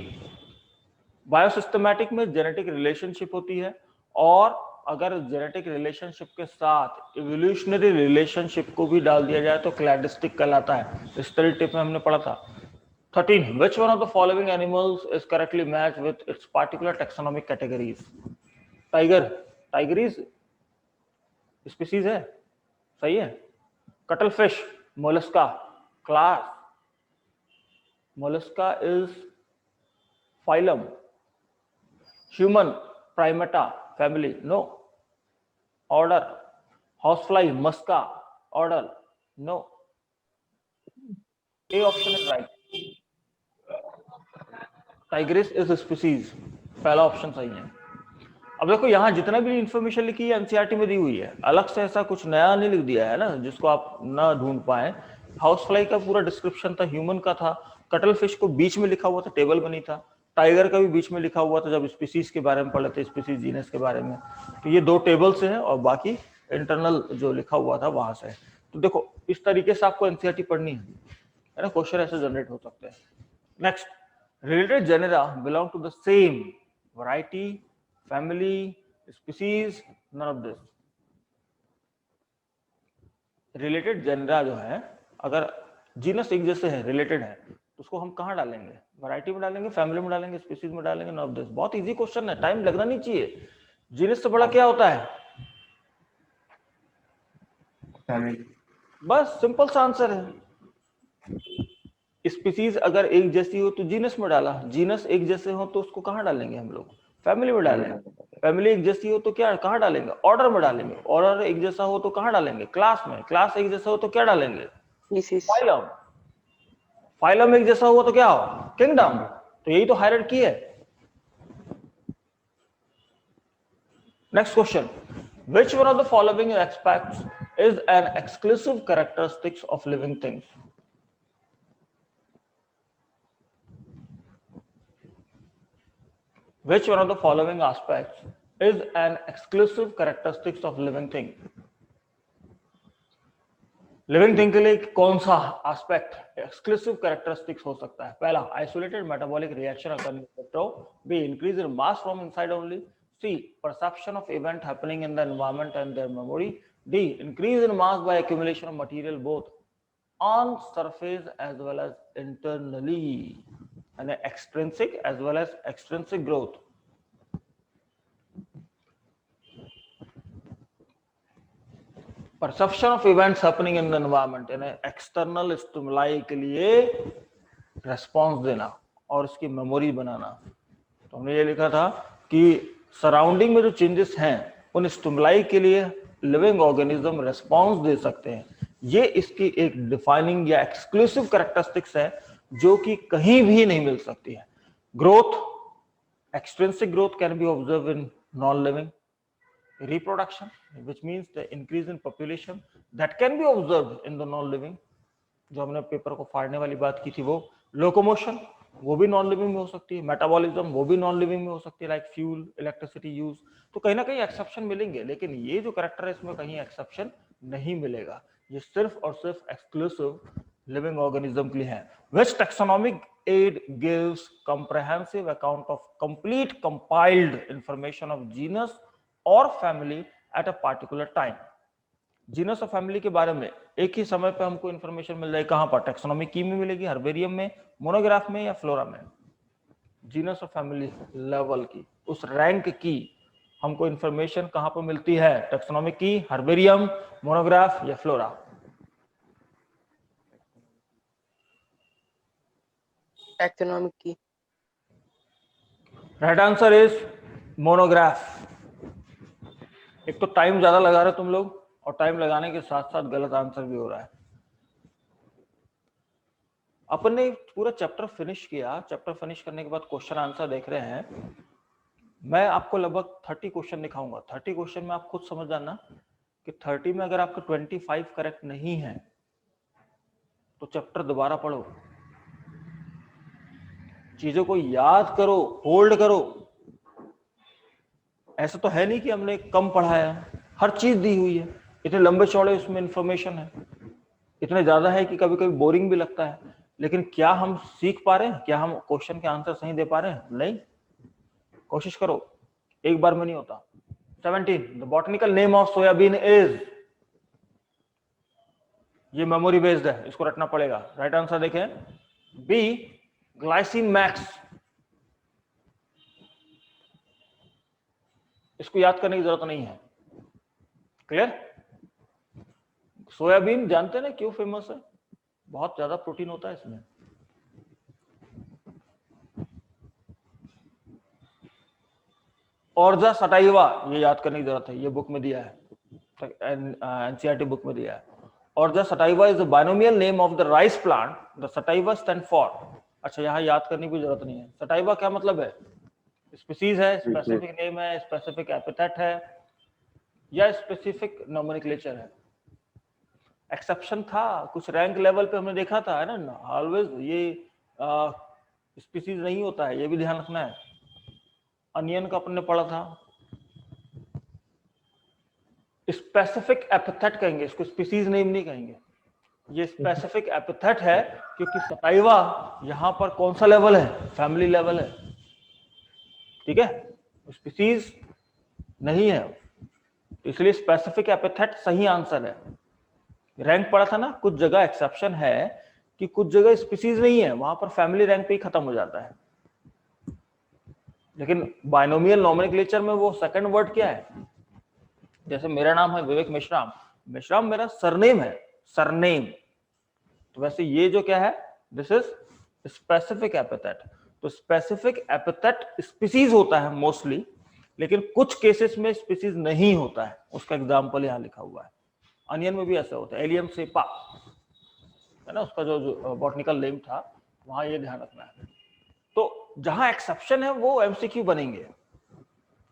Biosystematic में जेनेटिक रिलेशनशिप होती है और अगर जेनेटिक रिलेशनशिप के साथ इवोल्यूशनरी रिलेशनशिप को भी डाल दिया जाए तो क्लैडिस्टिक कहलाता है. हिस्ट्री टिप में हमने पढ़ा था. 13. Which one of the following animals is correctly matched with its particular taxonomic categories? Tiger. Tigris species है. सही है. Cuttlefish, Mollusca, class. Mollusca is phylum. Human, Primata, family. No. Order. Housefly, Musca, order. No. A option is right. Tigris is species. पहला option सही है. अब देखो यहां जितना भी इंफॉर्मेशन लिखी है एनसीईआरटी में दी हुई है. अलग से ऐसा कुछ नया नहीं लिख दिया है ना जिसको आप ना ढूंढ पाए. हाउस फ्लाई का पूरा डिस्क्रिप्शन था, ह्यूमन का था, कटल फिश को बीच में लिखा हुआ था, टेबल बनी था, टाइगर का भी बीच में लिखा हुआ था जब स्पीसीज के बारे में पढ़े थे, स्पीसीज जीनस के बारे में. तो ये दो टेबल से है और बाकी इंटरनल जो लिखा हुआ था वहां से. तो देखो इस तरीके से आपको एनसीईआरटी पढ़नी है ना. क्वेश्चन ऐसे जनरेट हो सकते हैं. Next. Related genera belong to the same variety, family, species, none of this. Related genera जो है, अगर जीनस एक जैसे है, रिलेटेड है, तो उसको हम कहाँ डालेंगे? वैरायटी में डालेंगे, फैमिली में डालेंगे, स्पीसीज में डालेंगे, नॉन ऑफ दिस. बहुत इजी क्वेश्चन है, टाइम लगना नहीं चाहिए. जीनस से बड़ा क्या होता है? फैमिली. बस सिंपल सा आंसर है. स्पीसीज अगर एक जैसी हो तो जीनस में डाला, जीनस एक जैसे हो तो उसको कहाँ डालेंगे हम लोग? फैमिली में डालेंगे. फैमिली एक जैसी हो तो क्या कहाँ डालेंगे? ऑर्डर में डालेंगे. ऑर्डर एक जैसा हो तो कहाँ डालेंगे? क्लास में. क्लास एक जैसा हो तो क्या डालेंगे? फाइलम. फाइलम एक जैसा हुआ तो क्या हो? किंगडम. तो यही तो हायरार्की है. Next question. Which one of the following aspects is an exclusive characteristics of living things? Which one of the following aspects is an exclusive characteristics of living thing? Living thing के लिए कौन सा aspect exclusive characteristics हो सकता है? पहला, isolated metabolic reaction according to petro. B, increase in mass from inside only. C, perception of event happening in the environment and their memory. D, increase in mass by accumulation of material both on surface as well as internally. and extrinsic as well as extrinsic growth. Perception of events happening in the environment, यानी external stimuli के लिए response देना और उसकी memory बनाना. तो हमने ये लिखा था कि सराउंडिंग में जो चेंजेस हैं उन स्टिमुलाई के लिए लिविंग ऑर्गेनिज्म रेस्पॉन्स दे सकते हैं. ये इसकी एक डिफाइनिंग या एक्सक्लूसिव कैरेक्टरिस्टिक्स है जो कि कहीं भी नहीं मिल सकती है. Growth, extrinsic growth can be observe in non living. Reproduction, which means the increase in population, that can be observe in the non living. जो हमने पेपर को फाड़ने वाली बात की थी वो. लोकोमोशन, वो भी नॉन लिविंग में हो सकती है. मेटाबॉलिज्म, वो भी नॉन लिविंग में हो सकती है, लाइक फ्यूल, इलेक्ट्रिसिटी यूज. तो कहीं ना कहीं एक्सेप्शन मिलेंगे, लेकिन ये जो कैरेक्टर है इसमें कहीं एक्सेप्शन नहीं मिलेगा. ये सिर्फ और सिर्फ एक्सक्लूसिव लिविंग ऑर्गेनिज्म के लिए है. Which taxonomic aid gives comprehensive account of complete compiled information of genus or family at a particular time? Genus और फैमिली के बारे में एक ही समय पे हमको इंफॉर्मेशन मिल जाएगी. कहां पर? टैक्सोनॉमी की में मिलेगी, हर्बेरियम में, मोनोग्राफ में या फ्लोरा में. जीनस और फैमिली लेवल की, उस रैंक की हमको इंफॉर्मेशन कहां पर मिलती है? टैक्सोनॉमी की, हर्बेरियम, मोनोग्राफ या फ्लोरा. टैक्सोनॉमी की. Right answer is monograph. एक तो टाइम ज्यादा लगा रहे तुम लोग और टाइम लगाने के साथ साथ गलत आंसर भी हो रहा है। अपन ने पूरा चैप्टर फिनिश किया, चैप्टर फिनिश करने के बाद क्वेश्चन आंसर देख रहे हैं। मैं आपको लगभग 30 क्वेश्चन दिखाऊंगा। 30 क्वेश्चन में आप खुद समझ जाना कि 30 में अगर आपका 25 करेक्ट नहीं है तो चैप्टर दोबारा पढ़ो, चीजों को याद करो, होल्ड करो। ऐसा तो है नहीं कि हमने कम पढ़ाया, हर चीज दी हुई है, इतने लंबे चौड़े उसमें इंफॉर्मेशन है, इतने ज्यादा है कि कभी कभी बोरिंग भी लगता है। लेकिन क्या हम सीख पा रहे हैं? क्या हम क्वेश्चन के आंसर सही दे पा रहे हैं? नहीं। कोशिश करो, एक बार में नहीं होता। 17 the botanical name of soybean is, ये मेमोरी बेस्ड है, इसको रटना पड़ेगा। राइट आंसर देखें, बी ग्लाइसिन मैक्स। इसको याद करने की जरूरत नहीं है। क्लियर? सोयाबीन जानते हैं ना क्यों फेमस है? बहुत ज्यादा प्रोटीन होता है इसमें। ऑर्जा सटाइवा, ये याद करने की जरूरत है, ये बुक में दिया है, एनसीईआरटी बुक में दिया है। Oryza sativa is the binomial name of the rice plant. The sativa stand for, अच्छा यहाँ याद करने की जरूरत नहीं है। सटाइवा क्या मतलब है? स्पीसीज है, स्पेसिफिक नेम है, स्पेसिफिक एपिथेट है, या स्पेसिफिक नोमेनक्लेचर है? एक्सेप्शन था कुछ रैंक लेवल पे, हमने देखा था, है ना, ऑलवेज ये स्पीसीज नहीं होता है, ये भी ध्यान रखना है। अनियन का अपन ने पढ़ा था, स्पेसिफिक एपिथेट कहेंगे इसको, स्पीसीज नेम नहीं कहेंगे। ये स्पेसिफिक एपिथेट है क्योंकि सटाइवा यहां पर कौन सा लेवल है? फैमिली लेवल है, ठीक है, स्पीसीज नहीं है, इसलिए स्पेसिफिक एपिथेट सही आंसर है। रैंक पढ़ा था ना, कुछ जगह एक्सेप्शन है कि कुछ जगह स्पीसीज नहीं है, वहां पर फैमिली रैंक पे ही खत्म हो जाता है। लेकिन बाइनोमियल नोमेनक्लेचर में वो सेकंड वर्ड क्या है? जैसे मेरा नाम है विवेक मेश्राम, मेश्राम मेरा सरनेम है, सरनेम। तो वैसे ये जो क्या है, दिस इज स्पेसिफिक एपिथेट। तो स्पेसिफिक एपिथेट स्पीसीज होता है मोस्टली, लेकिन कुछ केसेस में स्पीसीज नहीं होता है, उसका एग्जांपल यहाँ लिखा हुआ है। अनियन में भी ऐसा होता है, एलियम सेपा है ना, उसका जो बॉटनिकल नेम था, वहां ये ध्यान रखना है। तो जहां एक्सेप्शन है वो एमसीक्यू बनेंगे,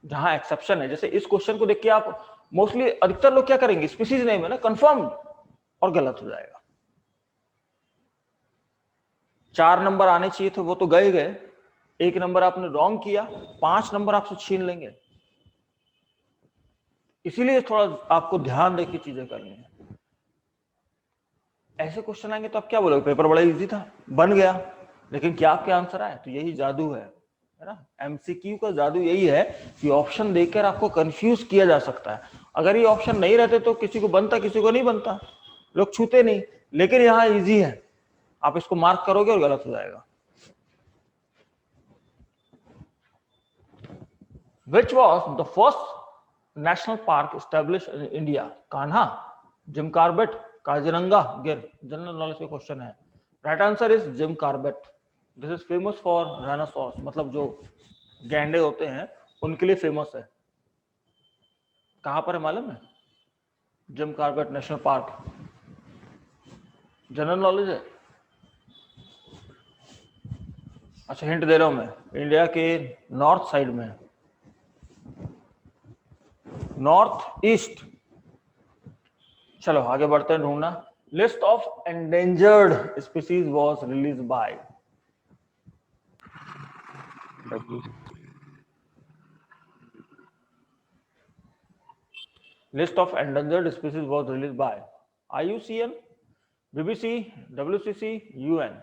जहां एक्सेप्शन है। जैसे इस क्वेश्चन को देख के आप मोस्टली अधिकतर लोग क्या करेंगे, स्पीसीज नेम है ना, कंफर्म, और गलत हो जाएगा। 4 नंबर आने चाहिए थे, वो तो गए, 1 नंबर आपने रॉन्ग किया, 5 नंबर आपसे छीन लेंगे। इसीलिए थोड़ा आपको ध्यान देके चीजें करनी है। ऐसे क्वेश्चन आएंगे तो आप क्या बोलोगे, पेपर बड़ा इजी था, बन गया, लेकिन क्या आपके आंसर आए? तो यही जादू है ना, एमसीक्यू का जादू यही है कि ऑप्शन देखकर आपको कंफ्यूज किया जा सकता है। अगर ये ऑप्शन नहीं रहते तो किसी को बनता, किसी को नहीं बनता, लोग छूते नहीं। लेकिन यहाँ इजी है, आप इसको मार्क करोगे और गलत हो जाएगा। Which was the first national park established in India? Kanha, Jim Corbett, Kaziranga Gir? General knowledge का क्वेश्चन है। Right answer is Jim Corbett. This is famous for rhinoceros, मतलब जो गैंडे होते हैं उनके लिए फेमस है। कहां पर है मालूम है? Jim Corbett national park. General knowledge है। अच्छा हिंट दे रहा हूं मैं, इंडिया के नॉर्थ साइड में, नॉर्थ ईस्ट। चलो आगे बढ़ते हैं, ढूंढना। List of endangered species was release by, list of endangered species was release by IUCN, BBC, WCC, UN।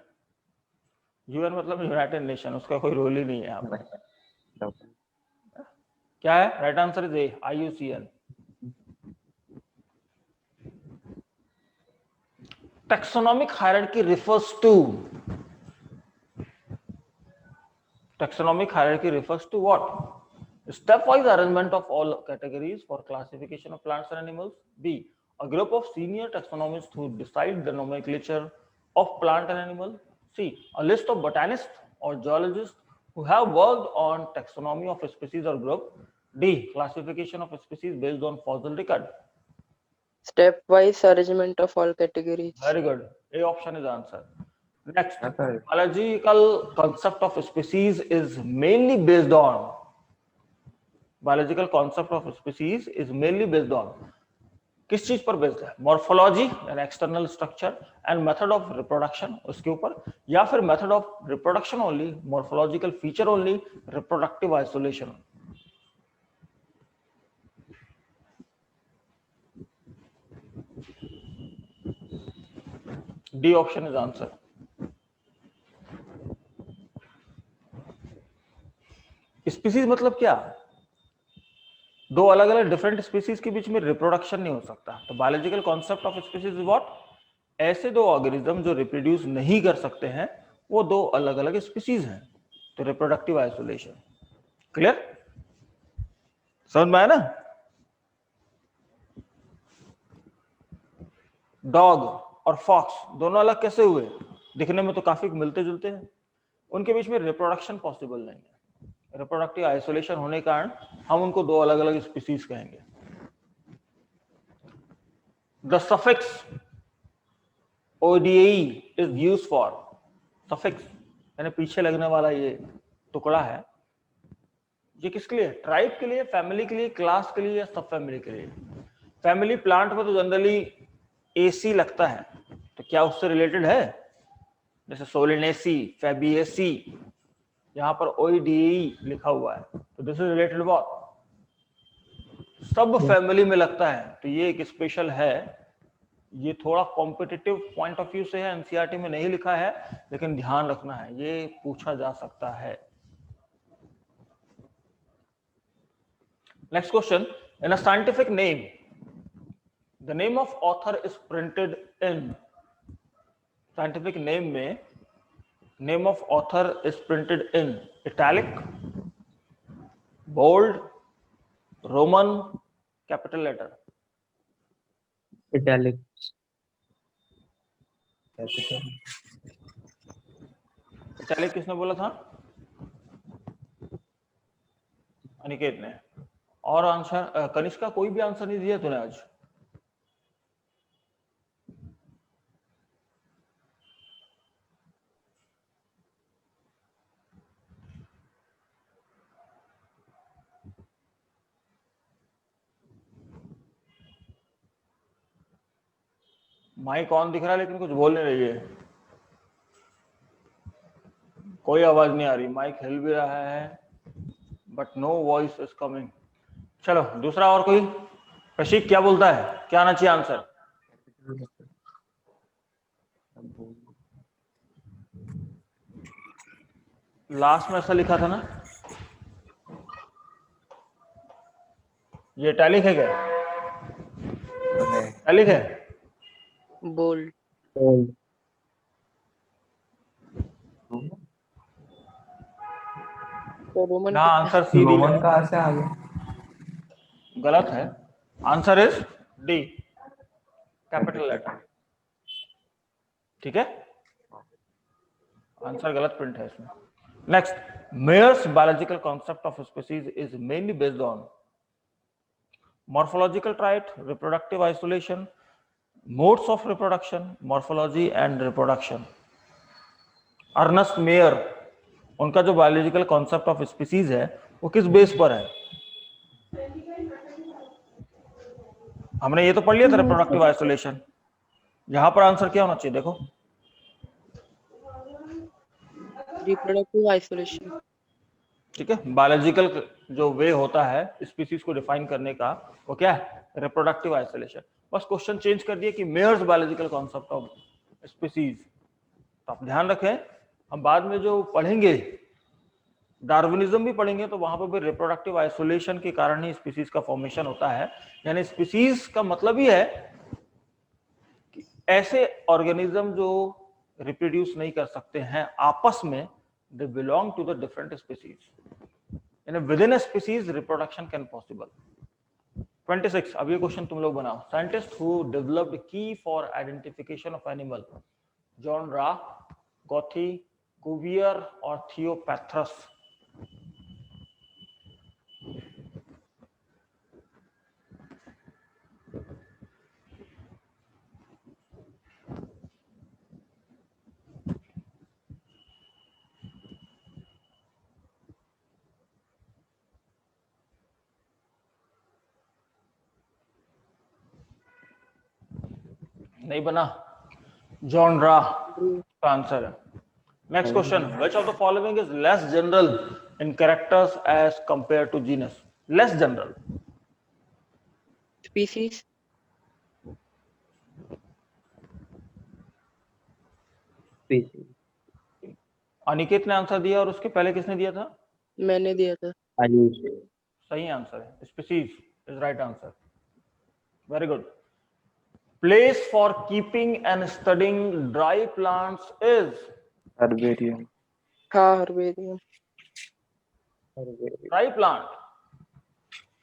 UN मतलब यूनाइटेड नेशन, उसका कोई रोल ही नहीं है यहाँ पर। क्या है? Right answer is a, IUCN। Taxonomic hierarchy refers to, taxonomic hierarchy refers to what? Stepwise arrangement of all categories for classification of plants and animals. B, a group of senior taxonomists who decide the nomenclature of plant and animal. C, a list of botanists or geologists who have worked on taxonomy of a species or group. D, classification of a species based on fossil record. Stepwise arrangement of all categories. Very good. A option is answer. Next, Okay. biological concept of species is mainly based on. Biological concept of species is mainly based on. किस चीज पर based है? Morphology and external structure and method of reproduction उसके ऊपर, या फिर method of reproduction only, morphological feature only, reproductive isolation? D option is answer. Species मतलब क्या? दो अलग अलग डिफरेंट स्पीसीज के बीच में रिप्रोडक्शन नहीं हो सकता. तो biological concept of species is what? ऐसे दो ऑर्गेनिज्म जो रिप्रोड्यूस नहीं कर सकते हैं वो दो अलग अलग स्पीसीज हैं. तो रिप्रोडक्टिव आइसोलेशन. क्लियर? समझ में आया ना? डॉग और फॉक्स दोनों अलग कैसे हुए? दिखने में तो काफी मिलते जुलते हैं. उनके बीच में रिप्रोडक्शन पॉसिबल नहीं है. रिप्रोडक्टिव आइसोलेशन होने के कारण हम उनको दो अलग अलग स्पीसीज कहेंगे. The suffix ODAE is used for. Suffix यानी पीछे लगने वाला ये टुकड़ा है, ये किसके लिए? ट्राइब के लिए, फैमिली के लिए, क्लास के लिए या सब फैमिली के लिए? फैमिली प्लांट में तो जनरली AC लगता है, तो क्या उससे रिलेटेड है? जैसे सोलिनेसी, फैबिएसी, यहां पर ODAE लिखा हुआ है, तो दिस इज रिलेटेड व्हाट? सब फैमिली में लगता है. तो ये एक स्पेशल है. ये थोड़ा कॉम्पिटिटिव पॉइंट ऑफ व्यू से है, एनसीईआरटी में नहीं लिखा है, लेकिन ध्यान रखना है, ये पूछा जा सकता है. Next question. In a scientific name, the name of author is printed in. Scientific name में name of author is printed in italic, bold, roman, capital letter? Italic. Italic किसने बोला था? अनिकेत ने. और आंसर कनिष्का कोई भी आंसर नहीं दिया तूने आज? माइक ऑन दिख रहा है लेकिन कुछ बोल नहीं रही है. कोई आवाज नहीं आ रही. माइक हिल भी रहा है but no voice is coming. चलो दूसरा. और कोई? प्रशीक क्या बोलता है, क्या आना चाहिए आंसर? लास्ट में ऐसा लिखा था ना. ये इटैलिक है क्या? इटैलिक है. Bold. Bold. तो रोमन ना आंसर सी डी है. कहाँ से आ गया? गलत है. Answer is D, capital letter. ठीक है, आंसर गलत प्रिंट है इसमें. Next. Mayr's biological concept of species is mainly based on morphological trait, reproductive isolation, modes of reproduction, morphology and reproduction. Ernst Mayr, उनका जो बायोलॉजिकल कॉन्सेप्ट ऑफ स्पीसीज है वो किस बेस पर है? हमने ये तो पढ़ लिया था, रिप्रोडक्टिव आइसोलेशन. यहां पर आंसर क्या होना चाहिए? देखो, reproductive isolation. ठीक है. बायोलॉजिकल जो वे होता है स्पीसीज को डिफाइन करने का वो क्या है? Reproductive isolation. बस क्वेश्चन चेंज कर दिया कि Mayr's biological concept of species. तो आप ध्यान रखें, हम बाद में जो पढ़ेंगे डार्विनिज्म भी पढ़ेंगे तो वहां पर भी रिप्रोडक्टिव आइसोलेशन के कारण ही स्पीसीज का फॉर्मेशन होता है. यानी स्पीसीज का मतलब ही है कि ऐसे ऑर्गेनिज्म जो रिप्रोड्यूस नहीं कर सकते हैं आपस में, they belong to the different species. And within a species reproduction can possible. 26. अब ये क्वेश्चन तुम लोग बनाओ. Scientists who developed key for identification of animal, John Ra, Gothi, Cuvier और Theophathus. नहीं बना, जॉनरा Dream. का आंसर है। Next question, which of the following is less general in characters as compared to genus? Less general. Species. species. Aniket ने answer दिया और उसके पहले किसने दिया था? मैंने दिया था। आयुष। सही आंसर है, species is right answer. Very good. Place for keeping and studying dry plants is herbarium. हाँ, हर्बेरियम। ड्राई प्लांट,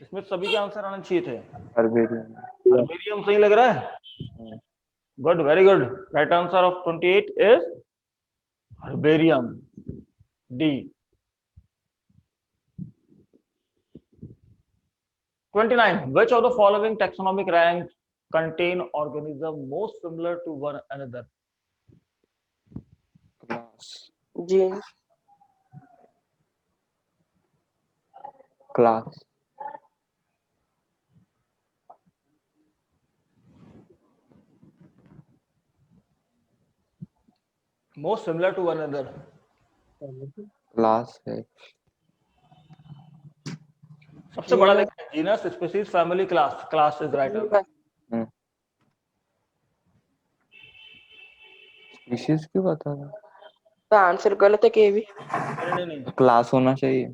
इसमें सभी के आंसर आने चाहिए थे। हर्बेरियम। हर्बेरियम सही लग रहा है? Good, very good. Right answer of 28 is herbarium, D. 29. Which of the following taxonomic ranks contain organisms most similar to one another? Class. Gene. Class. Most similar to one another. Class है। सबसे बड़ा देखिए, genus, species, family, class. Class is right answer. Species क्यों बता रहा? तो answer गलत है के भी। नहीं, क्लास होना चाहिए।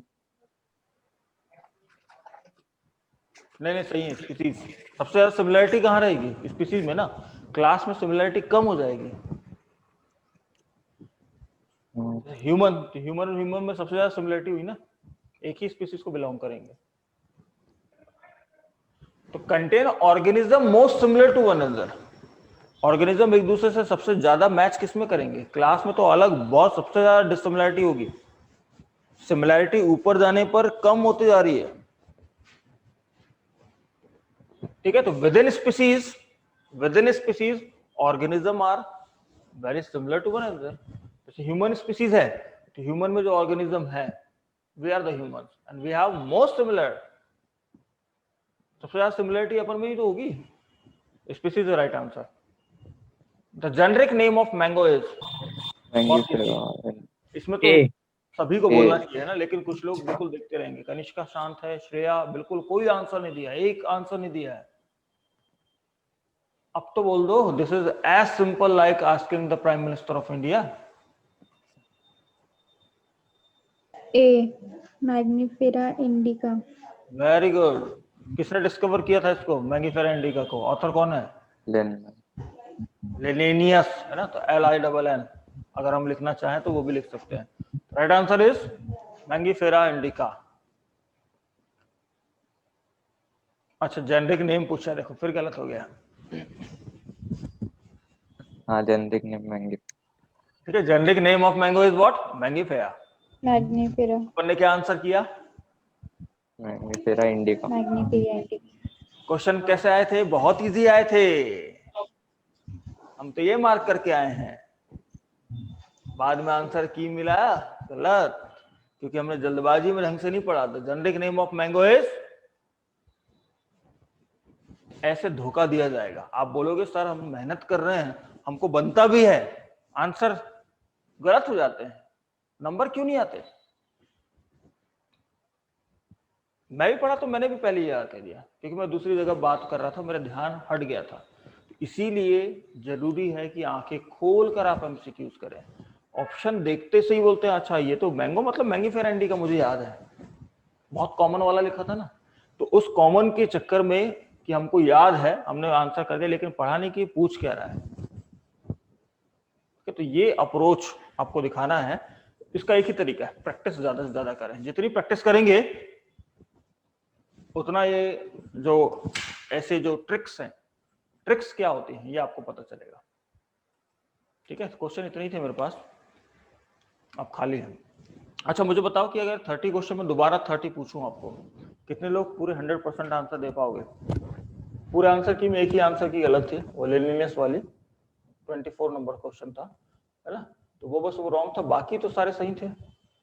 नहीं सही है, स्पीसीज। सबसे ज्यादा सिमिलरिटी कहाँ रहेगी? स्पीसीज में ना। क्लास में सिमिलरिटी कम हो जाएगी। ह्यूमन और ह्यूमन में सबसे ज्यादा सिमिलरिटी हुई ना, एक ही स्पीसीज को बिलोंग करेंगे। तो contain organism most similar to one another. Organism एक दूसरे से सबसे ज्यादा मैच किसमें करेंगे? क्लास में तो अलग बहुत सबसे ज्यादा डिसिमिलरिटी होगी। सिमिलरिटी ऊपर जाने पर कम होती जा रही है। ठीक है, तो with in species organism are very similar to one another. जैसे ह्यूमन स्पीसीज है, तो ह्यूमन में जो ऑर्गेनिज्म है, we are the humans and we have most similar. सबसे ज्यादा सिमिलरिटी अपन में ही तो होगी। Species is right answer. The generic name of mango is, इसमें तो सभी को बोलना चाहिए ना, लेकिन कुछ लोग बिल्कुल देखते रहेंगे। कनिष्का शांत है, श्रेया बिल्कुल कोई आंसर नहीं दिया, एक आंसर नहीं दिया है। अब तो बोल दो, this is as simple like asking the prime minister of India. A, मैग्निफेरा इंडिका। Very good. किसने डिस्कवर किया था इसको, मैग्निफेरा इंडिका को? ऑथर कौन है? लेनिनियस, है ना। तो LINN अगर हम लिखना चाहें तो वो भी लिख सकते हैं। Right answer is Mangifera indica. अच्छा, जेनेरिक नेम पूछा, देखो फिर गलत हो गया। हाँ, जेनेरिक नेम मैंगो। ठीक है, generic name of mango is what? Mangifera. Mangifera. अपन ने क्या आंसर किया? Mangifera indica. Mangifera indica. Question कैसे आए थे? बहुत इजी आए थे। हम तो ये मार्क करके आए हैं। बाद में आंसर की मिला गलत, क्योंकि हमने जल्दबाजी में ढंग से नहीं पढ़ा था। Generic name of mango is, ऐसे धोखा दिया जाएगा। आप बोलोगे सर हम मेहनत कर रहे हैं, हमको बनता भी है, आंसर गलत हो जाते हैं, नंबर क्यों नहीं आते? मैं भी पढ़ा तो मैंने भी पहले याद कह दिया, क्योंकि मैं दूसरी जगह बात कर रहा था, मेरा ध्यान हट गया था। इसीलिए जरूरी है कि आंखें खोल कर आप एमसीक्यूज करें। ऑप्शन देखते से ही बोलते हैं अच्छा ये तो मैंगो मतलब मैंगिफेरा इंडिका मुझे याद है, बहुत कॉमन वाला लिखा था ना। तो उस कॉमन के चक्कर में कि हमको याद है, हमने आंसर कर दिया, लेकिन पढ़ा नहीं कि पूछ क्या रहा है। तो ये अप्रोच आपको दिखाना है। इसका एक ही तरीका है, प्रैक्टिस ज्यादा से ज्यादा करें। जितनी प्रैक्टिस करेंगे उतना ये जो ऐसे जो ट्रिक्स हैं, ट्रिक्स क्या होती हैं ये आपको पता चलेगा। ठीक है, क्वेश्चन इतने ही थे मेरे पास, अब खाली है। अच्छा मुझे बताओ कि अगर 30 क्वेश्चन में दोबारा 30 पूछूं आपको, कितने लोग पूरे 100% आंसर दे पाओगे? पूरे आंसर की में एक ही आंसर की गलत थी, वो लेनिनियस वाली 24 नंबर क्वेश्चन था, है ना। तो वो बस वो रॉन्ग था, बाकी तो सारे सही थे,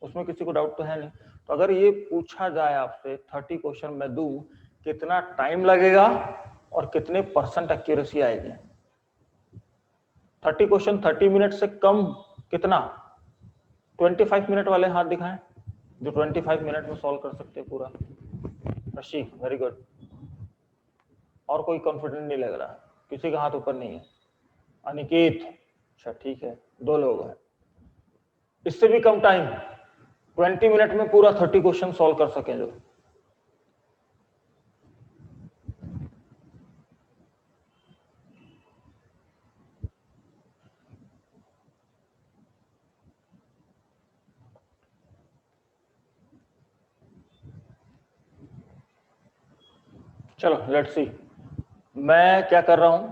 उसमें किसी को डाउट तो है नहीं। तो अगर ये पूछा जाए आपसे 30 क्वेश्चन मैं दूं, कितना टाइम लगेगा और कितने % एक्यूरेसी आएगी? 30 क्वेश्चन 30 मिनट से कम कितना? 25 मिनट वाले हाथ दिखाएं जो 25 मिनट में सॉल्व कर सकते हैं पूरा। Rashiq, very good. और कोई कॉन्फिडेंट नहीं लग रहा, किसी का हाथ ऊपर नहीं है। अनिकेत, अच्छा ठीक है, 2 लोग हैं। इससे भी कम टाइम 20 मिनट में पूरा 30 क्वेश्चन सॉल्व कर सके जो। चलो लेट्स सी, मैं क्या कर रहा हूं,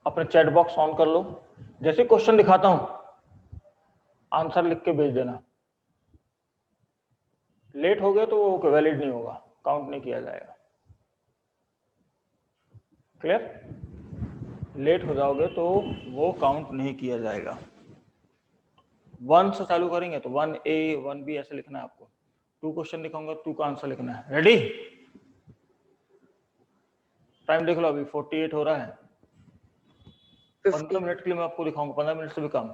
अपने चैट बॉक्स ऑन कर लो। जैसे क्वेश्चन दिखाता हूं आंसर लिख के भेज देना। लेट हो गया तो वो वैलिड नहीं होगा, काउंट नहीं किया जाएगा। क्लियर? लेट हो जाओगे तो वो काउंट नहीं किया जाएगा। 1 से चालू करेंगे तो 1A 1B ऐसे लिखना है आपको। 2 क्वेश्चन दिखाऊंगा, 2 का आंसर लिखना है। रेडी? टाइम देख लो, अभी 48 हो रहा है। 15 50 मिनट के लिए मैं आपको दिखाऊंगा, 15 मिनट से भी कम।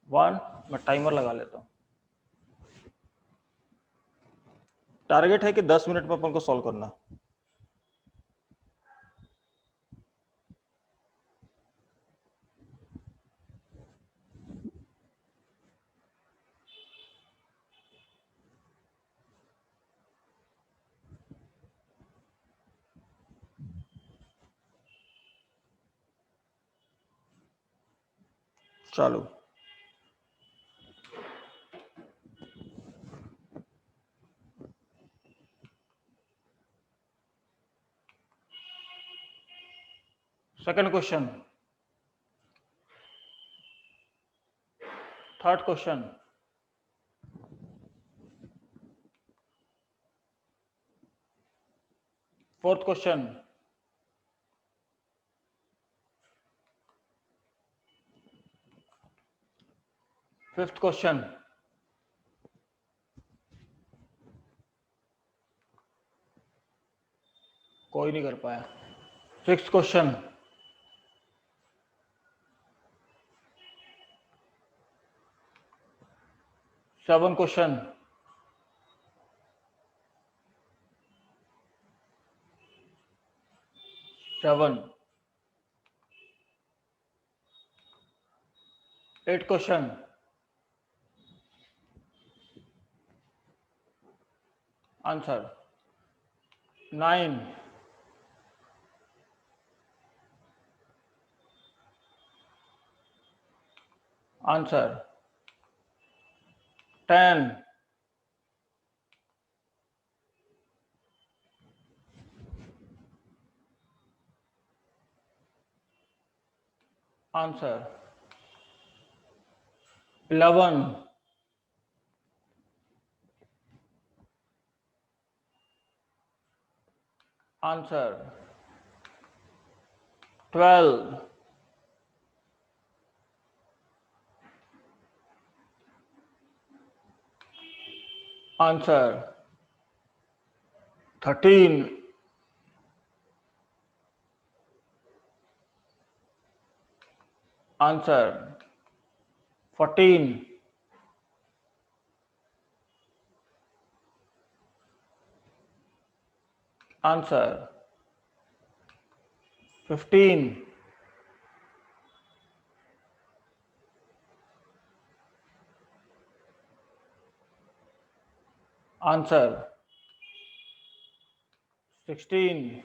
1, मैं टाइमर लगा लेता हूं। टारगेट है कि 10 मिनट में अपन को सॉल्व करना। चालू। Second question, third question, fourth question, fifth question, कोई नहीं कर पाया। Sixth question, seven question, seven, 8 question, answer 9, answer 10, answer 11, answer 12, answer 13, answer 14, answer 15, answer 16,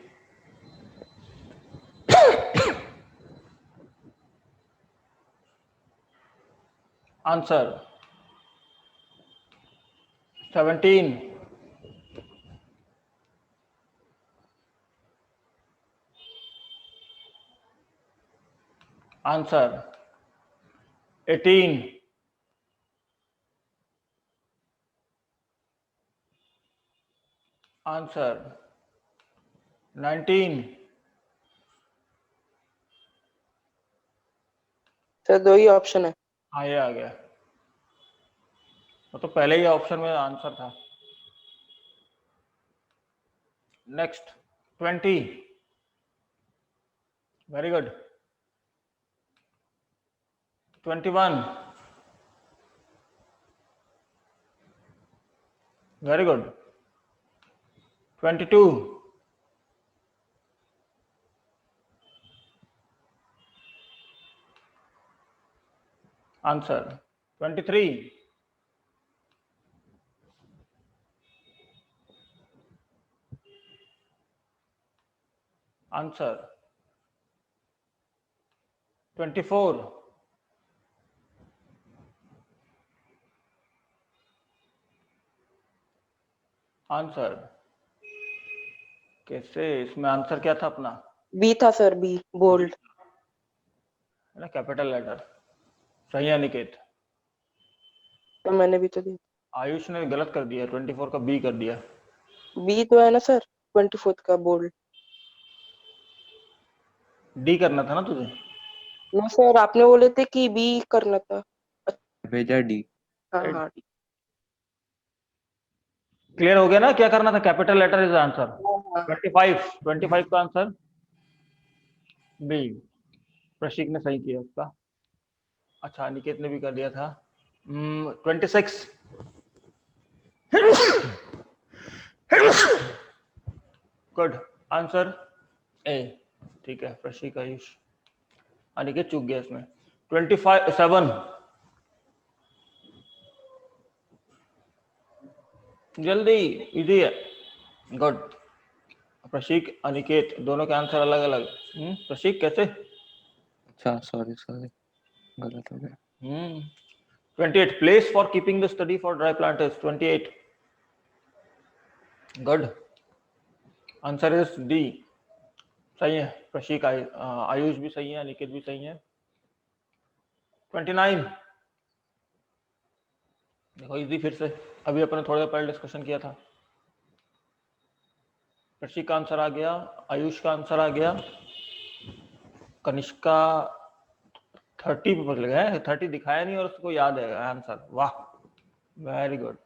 answer 17, answer 18, answer 19, sir 2 ही ऑप्शन है। हाँ ये आ गया, वो तो पहले ही ऑप्शन में आंसर था। Next 20, very good. 21, very good. 22, answer. 23, answer. 24, answer. कैसे, इसमें आंसर क्या था अपना? बी था सर, बी बोल्ड। है ना, कैपिटल लेटर। सही है अनिकेत। तो मैंने भी तो दिया। आयुष ने गलत कर दिया, 24 का बी कर दिया। बी तो है ना सर 24 का बोल्ड। डी करना था ना तुझे। ना सर, आपने बोले थे कि बी करना था। भेजा डी। हाँ हाँ क्लियर हो गया ना, क्या करना था? Capital letter is answer. हाँ। 25 का आंसर बी। प्रशीक ने सही किया उसका। अच्छा, अनिकेत ने भी कर दिया था। 26, गुड आंसर ए। ठीक है, प्रशीक, आयुष, अनिकेत चूक गया इसमें। 27, जल्दी, इजी है। गुड। प्रशीक, अनिकेत दोनों के आंसर अलग अलग। प्रशीक कैसे? अच्छा सॉरी सॉरी, गलत हो गया। 28, place for keeping the study for dry plant is 28. Good. Answer is D. सही है प्रशीक, आयुष भी सही है, अनिकेत भी सही है। 29, देखो इजी फिर से, अभी अपने थोड़ी देर पहले डिस्कशन किया था। प्रशीक का आंसर आ गया, आयुष का आंसर आ गया, कनिष्का 30 पे बदल गया है, 30 दिखाया नहीं और उसको याद है आंसर। वाह, वेरी गुड।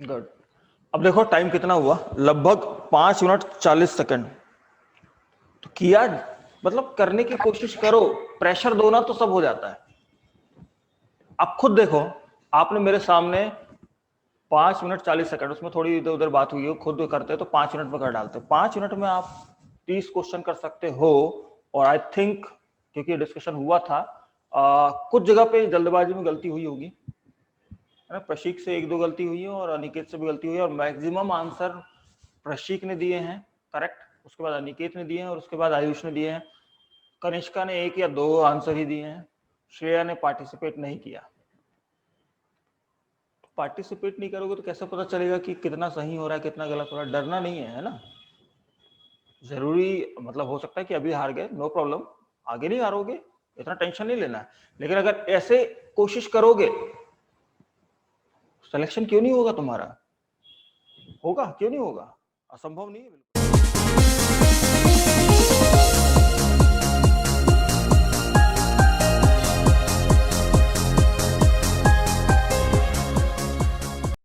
गुड। अब देखो टाइम कितना हुआ, लगभग 5 मिनट 40 सेकंड। तो किया, मतलब करने की कोशिश करो, प्रेशर दो ना तो सब हो जाता है। आप खुद देखो, आपने मेरे सामने 5 मिनट 40 सेकंड, उसमें थोड़ी इधर उधर बात हुई हो, खुद करते तो 5 मिनट में कर डालते। 5 मिनट में आप 30 क्वेश्चन कर सकते हो। और आई थिंक, क्योंकि डिस्कशन हुआ था, कुछ जगह पे जल्दबाजी में गलती हुई होगी, है ना। प्रशीक से 1-2 गलती हुई है और अनिकेत से भी गलती हुई है, और मैक्सिमम आंसर प्रशीक ने दिए हैं करेक्ट, उसके बाद अनिकेत ने दिए हैं, और उसके बाद आयुष ने दिए हैं। कनिष्का ने 1 या 2 आंसर ही दिए हैं। श्रेया ने पार्टिसिपेट नहीं किया। पार्टिसिपेट नहीं करोगे तो कैसे पता चलेगा कि कितना सही हो रहा है, कितना गलत हो रहा है? डरना नहीं है ना। जरूरी, मतलब हो सकता है कि अभी हार गए, नो प्रॉब्लम, आगे नहीं हारोगे, इतना टेंशन नहीं लेना है। लेकिन अगर ऐसे कोशिश करोगे, सिलेक्शन क्यों नहीं होगा तुम्हारा? होगा, क्यों नहीं होगा? असंभव नहीं है बिल्कुल।